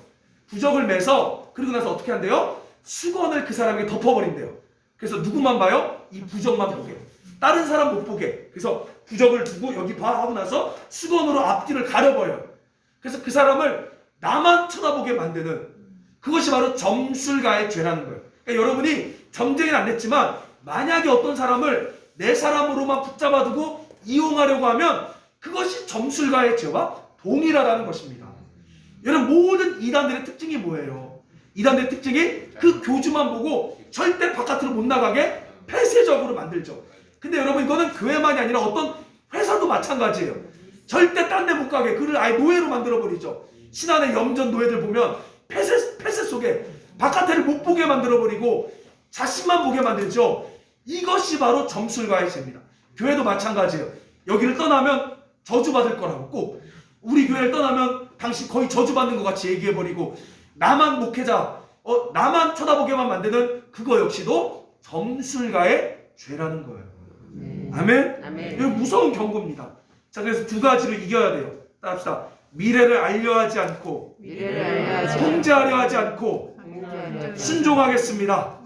부적을 매서 그리고 나서 어떻게 한대요? 수건을 그 사람에게 덮어버린대요. 그래서 누구만 봐요? 이 부적만 보게. 다른 사람 못 보게. 그래서 부적을 두고 여기 봐 하고 나서 수건으로 앞뒤를 가려버려요. 그래서 그 사람을 나만 쳐다보게 만드는 그것이 바로 점술가의 죄라는 거예요. 그러니까 여러분이 점쟁이는 안 됐지만 만약에 어떤 사람을 내 사람으로만 붙잡아두고 이용하려고 하면 그것이 점술가의 죄와 동일하다는 것입니다. 여러분 모든 이단들의 특징이 뭐예요? 이단들의 특징이 그 교주만 보고 절대 바깥으로 못 나가게 폐쇄적으로 만들죠. 근데 여러분 이거는 교회만이 아니라 어떤 회사도 마찬가지예요. 절대 딴 데 못 가게 그를 아예 노예로 만들어버리죠. 신안의 염전 노예들 보면 폐쇄 속에 바깥을 못 보게 만들어버리고 자신만 보게 만들죠. 이것이 바로 점술가의 죄입니다. 교회도 마찬가지예요. 여기를 떠나면 저주받을 거라고 꼭 우리 교회를 떠나면 당신 거의 저주받는 것 같이 얘기해버리고 나만 목회자 나만 쳐다보게만 만드는 그거 역시도 점술가의 죄라는 거예요. 아멘? 아멘. 이거 무서운 경고입니다. 자, 그래서 두 가지로 이겨야 돼요. 따라합시다. 미래를 알려 하지 않고, 통제하려 하지 않고, 순종하겠습니다.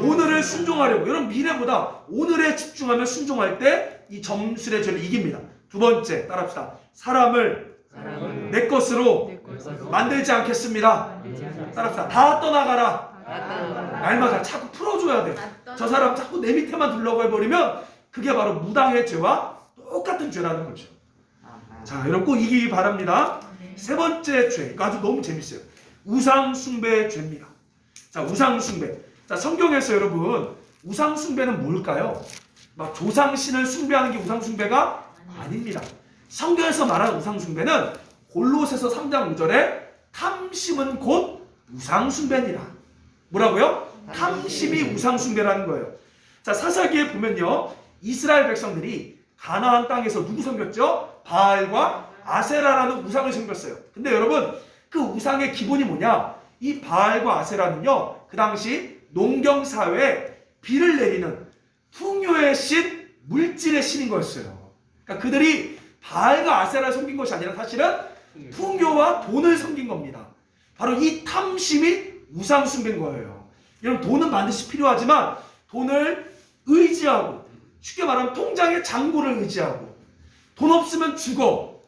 오늘을 순종하려고. 여러분, 미래보다 오늘에 집중하면 순종할 때 이 점술의 죄를 이깁니다. 두 번째, 따라합시다. 사람을 내 것으로 만들지 않겠습니다. 따라합시다. 다 떠나가라. 말마다 자꾸 풀어줘야 돼. 저 사람 자꾸 내 밑에만 둘러가 해버리면 그게 바로 무당의 죄와 똑같은 죄라는 거죠. 자, 여러분 꼭 이기기 바랍니다. 세 번째 죄, 이거 아주 너무 재밌어요. 우상숭배의 죄입니다. 자, 우상숭배. 자, 성경에서 여러분 우상숭배는 뭘까요? 막 조상신을 숭배하는 게 우상숭배가 아닙니다. 성경에서 말하는 우상숭배는 골로새서 3장 5절에 탐심은 곧 우상숭배니라. 뭐라고요? 탐심이 우상숭배라는 거예요. 자, 사사기에 보면요, 이스라엘 백성들이 가나안 땅에서 누구 섬겼죠? 바알과 아세라라는 우상을 섬겼어요. 근데 여러분, 그 우상의 기본이 뭐냐? 이 바알과 아세라는요, 그 당시 농경사회에 비를 내리는 풍요의 신, 물질의 신인 거였어요. 그러니까 그들이 바알과 아세라를 섬긴 것이 아니라 사실은 풍요와 돈을 섬긴 겁니다. 바로 이 탐심이 우상 숭배인 거예요. 여러분, 돈은 반드시 필요하지만 돈을 의지하고, 쉽게 말하면 통장의 잔고를 의지하고, 돈 없으면 죽어,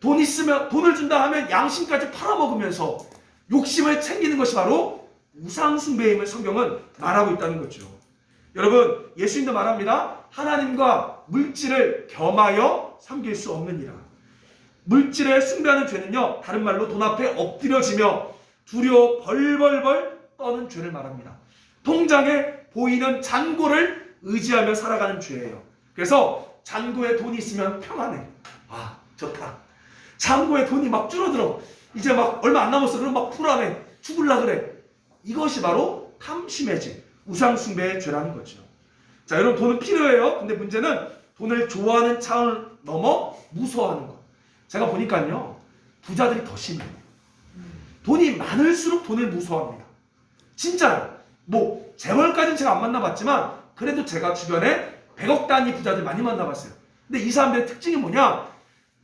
돈 있으면, 돈을 준다 하면 양심까지 팔아먹으면서 욕심을 챙기는 것이 바로 우상 숭배임을 성경은 말하고 있다는 거죠. 여러분, 예수님도 말합니다. 하나님과 물질을 겸하여 섬길 수 없느니라. 물질에 숭배하는 죄는요, 다른 말로 돈 앞에 엎드려지며 두려워 벌벌벌 떠는 죄를 말합니다. 통장에 보이는 잔고를 의지하며 살아가는 죄예요. 그래서 잔고에 돈이 있으면 평안해. 아, 좋다. 잔고에 돈이 막 줄어들어. 이제 막 얼마 안 남았어. 그럼 막 불안해. 죽을라 그래. 이것이 바로 탐심의 죄, 우상숭배의 죄라는 거죠. 자, 여러분, 돈은 필요해요. 근데 문제는 돈을 좋아하는 차원을 넘어 무서워하는 것. 제가 보니까요, 부자들이 더 심해요. 돈이 많을수록 돈을 무서워합니다. 진짜요. 뭐 재벌까지는 제가 안 만나봤지만 그래도 제가 주변에 100억 단위 부자들 많이 만나봤어요. 근데 이 사람들의 특징이 뭐냐?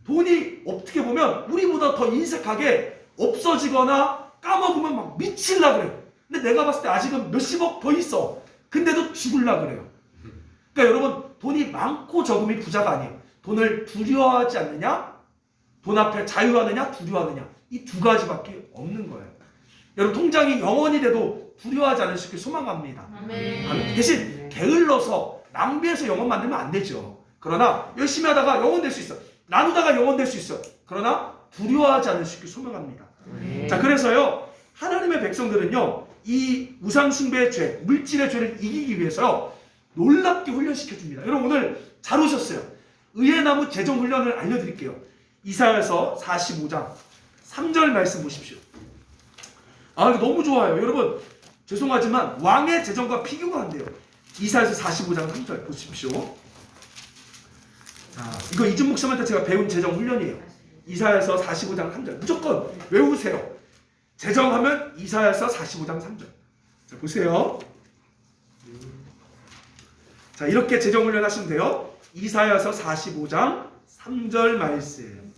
돈이 어떻게 보면 우리보다 더 인색하게 없어지거나 까먹으면 막 미칠라 그래요. 근데 내가 봤을 때 아직은 몇십억 더 있어. 근데도 죽을라 그래요. 그러니까 여러분, 돈이 많고 적음이 부자가 아니에요. 돈을 두려워하지 않느냐? 돈 앞에 자유하느냐? 두려워하느냐? 이 두 가지밖에 없는 거예요. 여러분, 통장이 영원히 돼도 두려워하지 않을 수 있게 소망합니다. 대신 게을러서 낭비해서 영원 만들면 안 되죠. 그러나 열심히 하다가 영원 될 수 있어. 나누다가 영원 될 수 있어. 그러나 두려워하지 않을 수 있게 소망합니다. 자, 그래서요, 하나님의 백성들은요, 이 우상숭배의 죄, 물질의 죄를 이기기 위해서 놀랍게 훈련시켜줍니다. 여러분, 오늘 잘 오셨어요. 의의 나무 재정 훈련을 알려드릴게요. 이사야서 45장 3절 말씀 보십시오. 아, 이거 너무 좋아요. 여러분, 죄송하지만 왕의 재정과 비교가 안 돼요. 이사야서 45장 3절 보십시오. 자, 이거 이준 목사한테 제가 배운 재정 훈련이에요. 이사야서 45장 3절 무조건 외우세요. 재정하면 이사야서 45장 3절. 자, 보세요. 자, 이렇게 재정 훈련 하시면 돼요. 이사야서 45장 3절 말씀.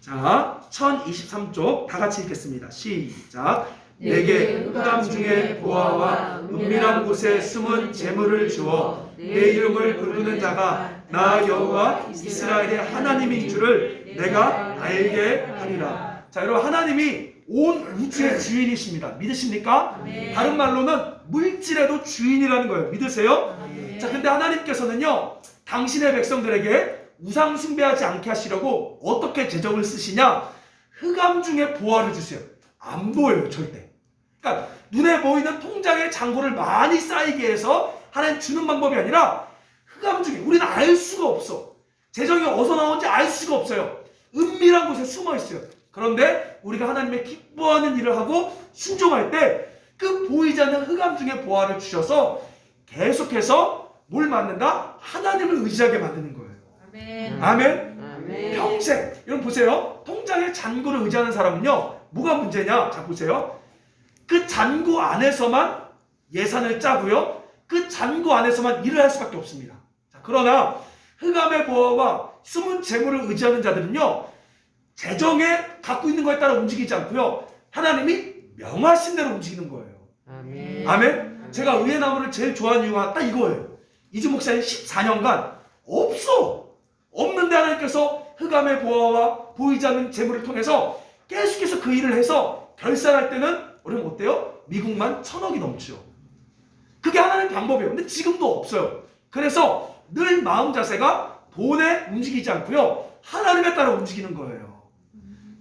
자, 1023쪽 다 같이 읽겠습니다. 시작. 내게 흑암 중에 보아와 은밀한 곳에 숨은 재물을 주어 내 이름을 부르는 자가 나 여호와 이스라엘의 하나님인 줄을 내가 알게 하리라. 자, 여러분, 하나님이 온 우주의 주인이십니다. 믿으십니까? 다른 말로는 물질에도 주인이라는 거예요. 믿으세요? 자, 근데 하나님께서는요, 당신의 백성들에게 우상 숭배하지 않게 하시려고 어떻게 재정을 쓰시냐? 흑암 중에 보화를 주세요. 안 보여요, 절대. 그러니까 눈에 보이는 통장에 잔고를 많이 쌓이게 해서 하나님 주는 방법이 아니라 흑암 중에, 우리는 알 수가 없어. 재정이 어디서 나오는지 알 수가 없어요. 은밀한 곳에 숨어 있어요. 그런데 우리가 하나님의 기뻐하는 일을 하고 순종할 때 그 보이지 않는 흑암 중에 보화를 주셔서 계속해서 뭘 만든다? 하나님을 의지하게 만드는 거예요. 아멘. 아멘. 아멘. 평생. 여러분 보세요. 통장에 잔고를 의지하는 사람은요, 뭐가 문제냐? 자, 보세요. 그 잔고 안에서만 예산을 짜고요, 그 잔고 안에서만 일을 할 수밖에 없습니다. 자, 그러나 흑암의 보화와 숨은 재물을 의지하는 자들은요, 재정에 갖고 있는 것에 따라 움직이지 않고요, 하나님이 명하신 대로 움직이는 거예요. 아멘. 아멘. 제가 의의 나무를 제일 좋아하는 이유가 딱 이거예요. 이주 목사님 14년간 없는데 하나님께서 흑암의 보화와 보이지 않는 재물을 통해서 계속해서 그 일을 해서 결산할 때는 우리는 어때요? 미국만 1,000억이 넘죠. 그게 하나님의 방법이에요. 근데 지금도 없어요. 그래서 늘 마음 자세가 돈에 움직이지 않고요, 하나님에 따라 움직이는 거예요.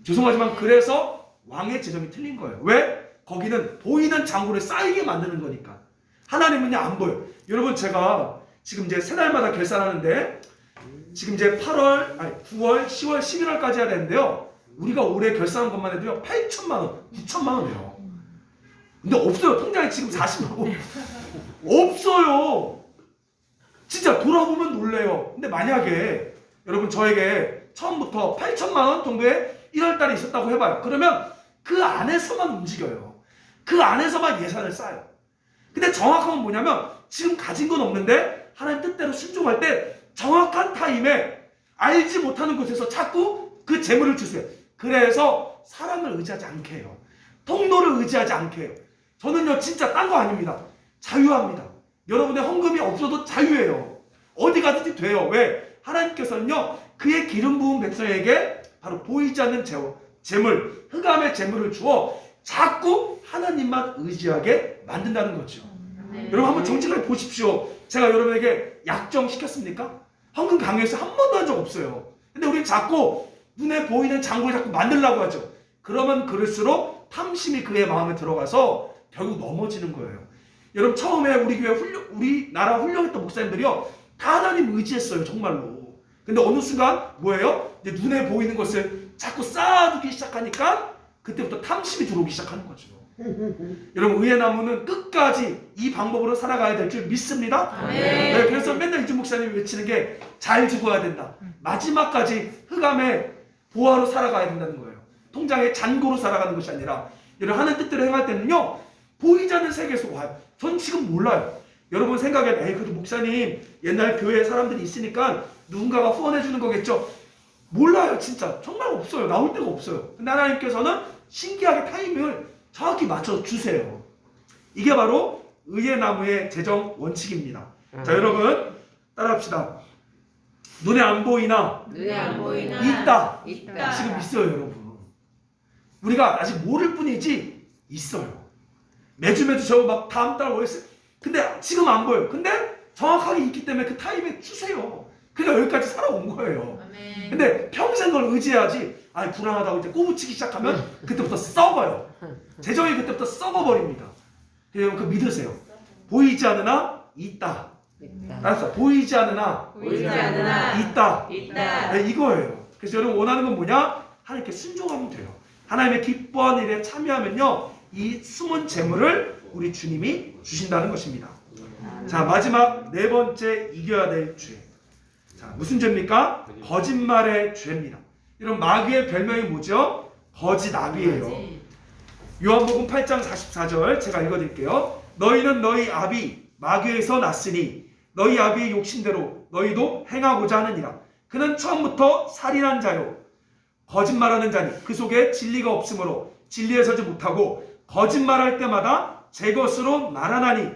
죄송하지만 그래서 왕의 재정이 틀린 거예요. 왜? 거기는 보이는 장부를 쌓이게 만드는 거니까. 하나님은요, 안 보여요. 여러분, 제가 지금 이제 세 달마다 결산하는데 지금 이제 8월, 9월, 10월, 11월까지 해야 되는데요, 우리가 올해 결산한 것만 해도요 8천만 원, 9천만 원이에요. 근데 없어요. 통장에 지금 40만 원 없어요. 진짜 돌아보면 놀래요. 근데 만약에 여러분 저에게 처음부터 8천만 원 정도의 1월달에 있었다고 해봐요. 그러면 그 안에서만 움직여요. 그 안에서만 예산을 쌓아요. 근데 정확한 건 뭐냐면 지금 가진 건 없는데 하나님 뜻대로 순종할 때 정확한 타임에 알지 못하는 곳에서 자꾸 그 재물을 주세요. 그래서 사람을 의지하지 않게 해요. 통로를 의지하지 않게 해요. 저는요 진짜 딴 거 아닙니다. 자유합니다. 여러분의 헌금이 없어도 자유해요. 어디 가든지 돼요. 왜? 하나님께서는요 그의 기름 부은 백성에게 바로 보이지 않는 재물, 흑암의 재물을 주어 자꾸 하나님만 의지하게 만든다는 거죠. 여러분 한번 정직하게 보십시오. 제가 여러분에게 약정시켰습니까? 헌금 강요해서 한 번도 한 적 없어요. 근데 우리는 자꾸 눈에 보이는 장부를 자꾸 만들려고 하죠. 그러면 그럴수록 탐심이 그의 마음에 들어가서 결국 넘어지는 거예요. 여러분 처음에 우리 교회 우리나라 훌륭했던 목사님들이요 다 하나님 의지했어요. 정말로. 근데 어느 순간 뭐예요? 이제 눈에 보이는 것을 자꾸 쌓아두기 시작하니까 그때부터 탐심이 들어오기 시작하는 거죠. 여러분 의의 나무는 끝까지 이 방법으로 살아가야 될 줄 믿습니다. 네, 그래서 맨날 이준 목사님이 외치는 게 잘 죽어야 된다. 마지막까지 흑암의 보화로 살아가야 된다는 거예요. 통장의 잔고로 살아가는 것이 아니라 여러분 하는 뜻대로 행할 때는요 보이지 않는 세계에서 와요. 전 지금 몰라요. 여러분 생각에 그래도 목사님 옛날 교회에 사람들이 있으니까 누군가가 후원해 주는 거겠죠. 몰라요. 진짜 정말 없어요. 나올 데가 없어요. 근데 하나님께서는 신기하게 타이밍을 정확히 맞춰 주세요. 이게 바로 의의 나무의 재정 원칙입니다. 자 여러분 따라합시다. 눈에 안 보이나 있다. 지금 있어요. 여러분 우리가 아직 모를 뿐이지 있어요. 매주 저거 막 다음 달 월세 근데 지금 안 보여요. 근데 정확하게 있기 때문에 그 타임에 주세요. 그러니까 여기까지 살아온 거예요. 근데 평생 그걸 의지해야지. 불안하다고 이제 꼬부치기 시작하면 그때부터 썩어요. 재정이 그때부터 썩어버립니다. 여러분 그 믿으세요. 보이지 않으나 있다. 알았어. 보이지 않으나 있다. 네, 이거예요. 그래서 여러분 원하는 건 뭐냐? 하나님께 순종하면 돼요. 하나님의 기뻐하는 일에 참여하면요 이 숨은 재물을 우리 주님이 주신다는 것입니다. 자 마지막 네 번째 이겨야 될 죄. 자 무슨 죄입니까? 거짓말의 죄입니다. 이런 마귀의 별명이 뭐죠? 거짓나비예요. 요한복음 8장 44절 제가 읽어드릴게요. 너희는 너희 아비 마귀에서 났으니 너희 아비의 욕심대로 너희도 행하고자 하느니라. 그는 처음부터 살인한 자요 거짓말하는 자니 그 속에 진리가 없으므로 진리에 서지 못하고 거짓말할 때마다 제 것으로 말하나니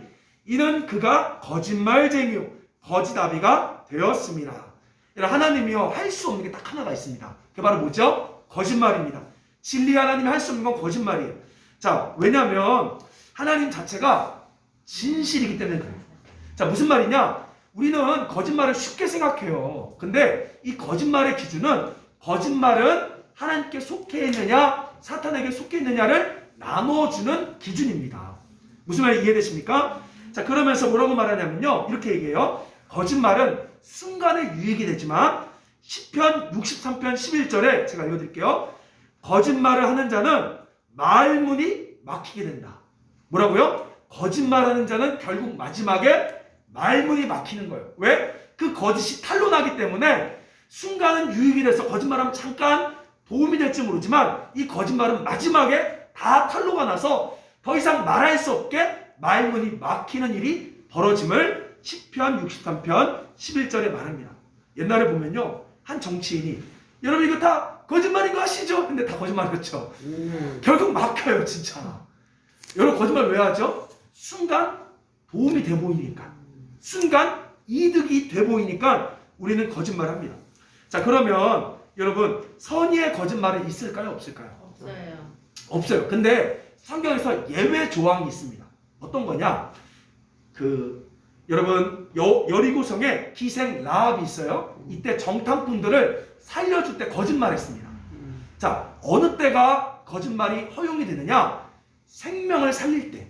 이는 그가 거짓말쟁이요 거짓아비가 되었습니다. 하나님이요 할 수 없는 게 딱 하나가 있습니다. 그게 바로 뭐죠? 거짓말입니다. 진리 하나님이 할 수 없는 건 거짓말이에요. 자 왜냐하면 하나님 자체가 진실이기 때문에 그래요. 자 무슨 말이냐? 우리는 거짓말을 쉽게 생각해요. 근데 이 거짓말의 기준은 거짓말은 하나님께 속해 있느냐 사탄에게 속해 있느냐를 나눠주는 기준입니다. 무슨 말이 이해되십니까? 자 그러면서 뭐라고 말하냐면요 이렇게 얘기해요. 거짓말은 순간에 유익이 되지만 시편 63편 11절에 제가 읽어드릴게요. 거짓말을 하는 자는 말문이 막히게 된다. 뭐라고요? 거짓말하는 자는 결국 마지막에 말문이 막히는 거예요. 왜? 그 거짓이 탄로나기 때문에 순간은 유익이 돼서 거짓말하면 잠깐 도움이 될지 모르지만 이 거짓말은 마지막에 다 탄로가 나서 더 이상 말할 수 없게 말문이 막히는 일이 벌어짐을 시편 63편 11절에 말합니다. 옛날에 보면요, 한 정치인이 여러분 이거 다 거짓말인 거 아시죠? 근데 다 거짓말이었죠. 결국 막혀요 진짜. 여러분 거짓말 왜 하죠? 순간 도움이 돼 보이니까, 순간 이득이 돼 보이니까 우리는 거짓말합니다. 자, 그러면 여러분 선의의 거짓말은 있을까요? 없을까요? 없어요. 없어요. 근데 성경에서 예외 조항이 있습니다. 어떤 거냐? 여러분 여리고성에 기생 라합이 있어요. 이때 정탐꾼들을 살려줄 때 거짓말했습니다. 자, 어느 때가 거짓말이 허용이 되느냐? 생명을 살릴 때.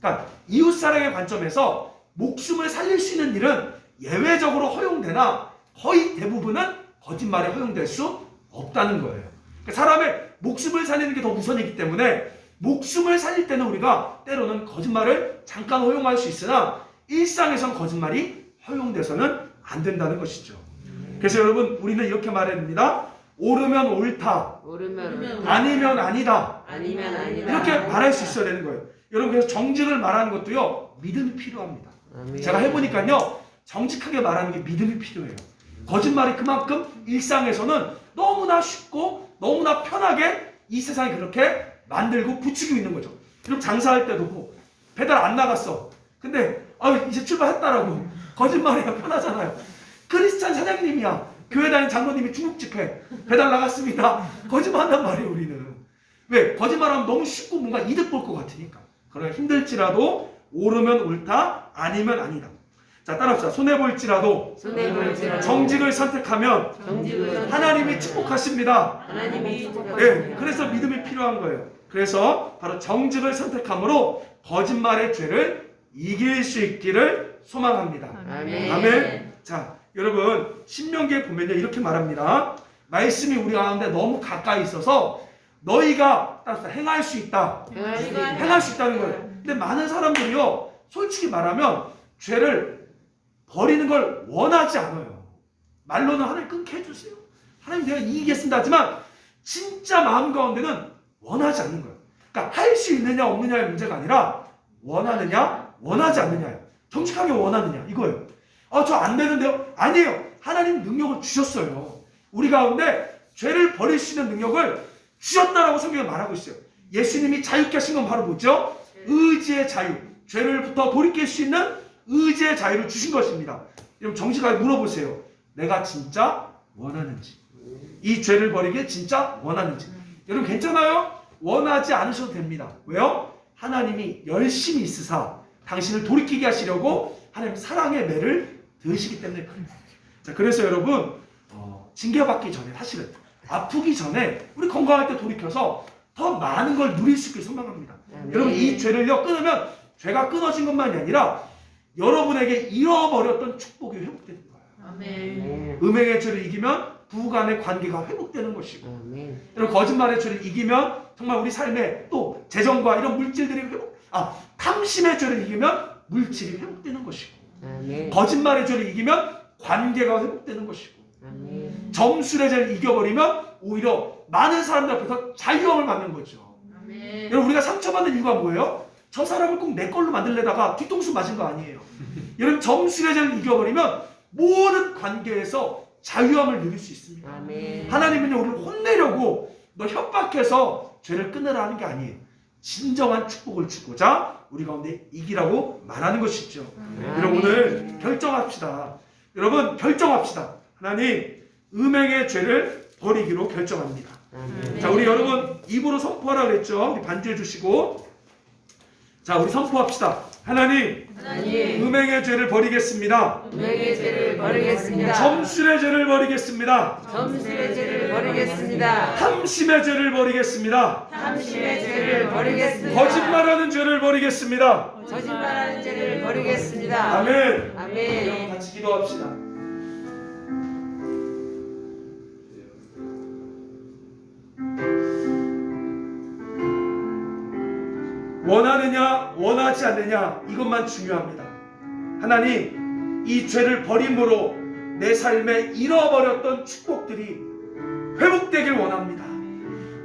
그러니까 이웃사랑의 관점에서 목숨을 살릴 수 있는 일은 예외적으로 허용되나 거의 대부분은 거짓말이 허용될 수 없다는 거예요. 그러니까 사람의 목숨을 살리는 게 더 우선이기 때문에 목숨을 살릴 때는 우리가 때로는 거짓말을 잠깐 허용할 수 있으나 일상에선 거짓말이 허용돼서는 안 된다는 것이죠. 그래서 여러분 우리는 이렇게 말해야 됩니다. 옳으면 옳다, 아니면 아니다, 이렇게 말할 수 있어야 되는 거예요. 여러분 그래서 정직을 말하는 것도요 믿음이 필요합니다. 제가 해보니까요 정직하게 말하는 게 믿음이 필요해요. 거짓말이 그만큼 일상에서는 너무나 쉽고 너무나 편하게 이 세상이 그렇게 만들고 부추기고 있는 거죠. 그럼 장사할 때도 뭐 배달 안 나갔어. 근데 이제 출발했다라고 거짓말이야 편하잖아요. 크리스찬 사장님이야. 교회 다니는 장로님이 중국 집회 배달 나갔습니다. 거짓말한단 말이에요 우리는. 왜? 거짓말하면 너무 쉽고 뭔가 이득 볼 것 같으니까. 그러나 힘들지라도 옳으면 옳다, 아니면 아니다. 자, 따라합시다. 손해볼지라도 정직을 선택하면 하나님이 축복하십니다. 네, 그래서 믿음이 필요한 거예요. 그래서 바로 정직을 선택함으로 거짓말의 죄를 이길 수 있기를 소망합니다. 아멘. 자, 여러분 신명기에 보면요 이렇게 말합니다. 말씀이 우리 가운데 너무 가까이 있어서 너희가 따라서 행할 수 있다. 행할 수 있다는 거예요. 근데 많은 사람들이요 솔직히 말하면 죄를 버리는 걸 원하지 않아요. 말로는 하나님 끊게 해주세요. 하나님 내가 이기겠습니다 하지만 진짜 마음 가운데는 원하지 않는 거예요. 그러니까 할 수 있느냐 없느냐의 문제가 아니라 원하느냐 원하지 않느냐예요. 정직하게 원하느냐 이거예요. 저 안 되는데요? 아니에요. 하나님 능력을 주셨어요. 우리 가운데 죄를 버릴 수 있는 능력을 주셨다라고 성경에 말하고 있어요. 예수님이 자유케 하신 건 바로 뭐죠? 의지의 자유. 죄를부터 돌이킬 수 있는 의지의 자유를 주신 것입니다. 여러분 정직하게 물어보세요. 내가 진짜 원하는지, 이 죄를 버리길 진짜 원하는지. 여러분 괜찮아요? 원하지 않으셔도 됩니다. 왜요? 하나님이 열심히 있으사 당신을 돌이키게 하시려고 하나님 사랑의 매를 드시기 때문에 그래요. 자, 그래서 여러분 징계받기 전에 사실은 아프기 전에 우리 건강할 때 돌이켜서 더 많은 걸 누릴 수 있길 소망합니다. 여러분 이 죄를요 끊으면 죄가 끊어진 것만이 아니라 여러분에게 잃어버렸던 축복이 회복되는 거예요. 아멘. 음행의 죄를 이기면 부부간의 관계가 회복되는 것이고, 여러분 거짓말의 죄를 이기면 정말 우리 삶에 또 재정과 이런 물질들이 탐심의 죄를 이기면 물질이 회복되는 것이고, 거짓말의 죄를 이기면 관계가 회복되는 것이고, 점술의 죄를 이겨버리면 오히려 많은 사람들 앞에서 자유함을 받는 거죠. 여러분 우리가 상처받는 이유가 뭐예요? 저 사람을 꼭 내 걸로 만들려다가 뒤통수 맞은 거 아니에요. 여러분 점술의 죄를 이겨버리면 모든 관계에서 자유함을 누릴 수 있습니다. 하나님은요 우리를 혼내려고 너 협박해서 죄를 끊으라 하는 게 아니에요. 진정한 축복을 주고자 우리 가운데 이기라고 말하는 것이죠. 여러분 오늘 결정합시다. 여러분 결정합시다. 하나님 음행의 죄를 버리기로 결정합니다. 자, 우리 여러분 입으로 선포하라 그랬죠. 우리 반주해 주시고, 자 우리 선포합시다. 하나님 음행의 죄를 버리겠습니다. 점술의 죄를 버리겠습니다. 탐심의 죄를 버리겠습니다. 거짓말하는 죄를 버리겠습니다. 아멘. 여러분 같이 기도합시다. 원하느냐 원하지 않느냐 이것만 중요합니다. 하나님 이 죄를 버림으로 내 삶에 잃어버렸던 축복들이 회복되길 원합니다.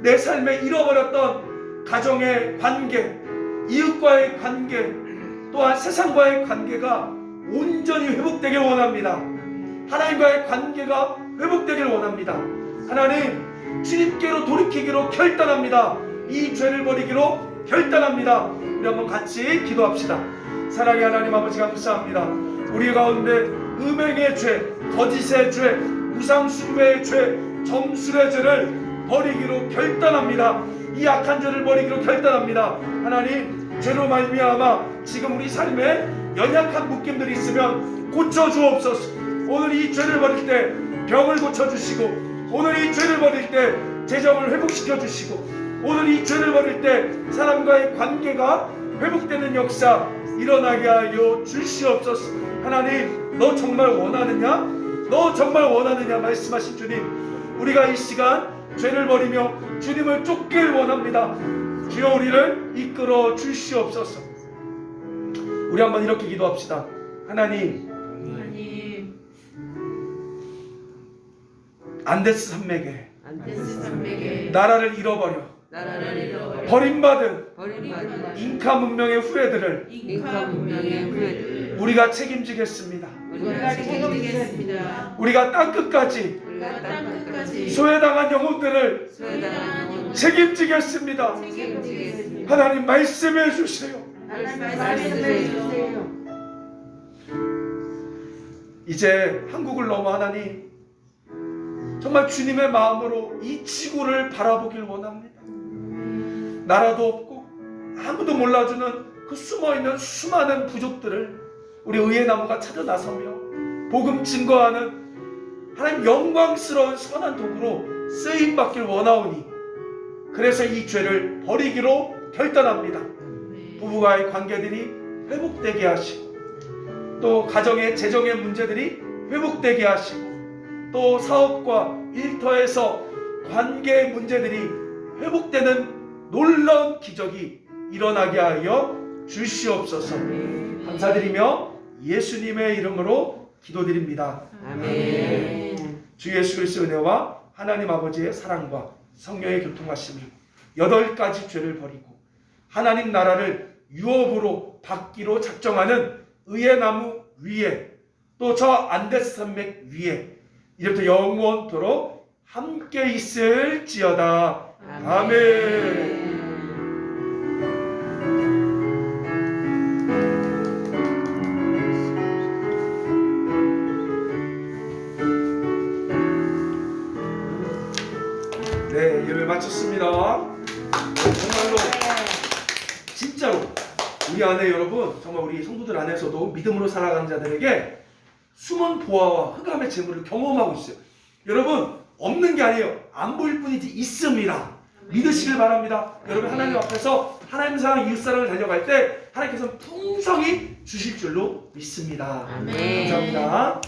내 삶에 잃어버렸던 가정의 관계, 이웃과의 관계, 또한 세상과의 관계가 온전히 회복되길 원합니다. 하나님과의 관계가 회복되길 원합니다. 하나님, 주님께로 돌이키기로 결단합니다. 이 죄를 버리기로 결단합니다. 우리 한번 같이 기도합시다. 사랑의 하나님 아버지, 감사합니다. 우리 가운데 음행의 죄, 거짓의 죄, 우상숭배의 죄, 점술의 죄를 버리기로 결단합니다. 이 악한 죄를 버리기로 결단합니다. 하나님, 죄로 말미암아 지금 우리 삶에 연약한 묶임들이 있으면 고쳐주옵소서. 오늘 이 죄를 버릴 때 병을 고쳐주시고, 오늘 이 죄를 버릴 때 재정을 회복시켜주시고, 오늘 이 죄를 버릴 때 사람과의 관계가 회복되는 역사 일어나게 하여 주시옵소서. 하나님, 너 정말 원하느냐? 너 정말 원하느냐 말씀하신 주님, 우리가 이 시간 죄를 버리며 주님을 쫓길 원합니다. 주여, 우리를 이끌어 주시옵소서. 우리 한번 이렇게 기도합시다. 하나님, 안데스 산맥에 나라를 잃어버려 버림받은 잉카 문명의 후예들을 우리가 책임지겠습니다. 우리가 땅끝까지 소외당한 영혼들을 책임지겠습니다. 하나님, 말씀해 주세요. 이제 한국을 넘어 하나님, 정말 주님의 마음으로 이 지구를 바라보길 원합니다. 나라도 없고 아무도 몰라주는 그 숨어있는 수많은 부족들을 우리 의의 나무가 찾아 나서며 복음 증거하는 하나님 영광스러운 선한 도구로 쓰임받길 원하오니, 그래서 이 죄를 버리기로 결단합니다. 부부와의 관계들이 회복되게 하시고, 또 가정의 재정의 문제들이 회복되게 하시고, 또 사업과 일터에서 관계의 문제들이 회복되는 놀라운 기적이 일어나게 하여 주시옵소서. 감사드리며 예수님의 이름으로 기도드립니다. 아멘. 주 예수 그리스도의 은혜와 하나님 아버지의 사랑과 성령의 교통하심이 8가지 죄를 버리고 하나님 나라를 유업으로 받기로 작정하는 의의 나무 위에, 또 저 안데스 산맥 위에 이제부터 영원토록 함께 있을지어다. 아멘. 네, 예배 마쳤습니다. 정말로 진짜로 우리 안에, 여러분, 정말 우리 성도들 안에서도 믿음으로 살아가는 자들에게 숨은 보화와 흑암의 재물을 경험하고 있어요. 여러분, 없는 게 아니에요. 안 보일 뿐이지 있습니다. 믿으시길 바랍니다. 여러분, 하나님 앞에서 하나님 사랑, 이웃 사랑을 달려갈 때 하나님께서는 풍성히 주실 줄로 믿습니다. 아멘. 감사합니다.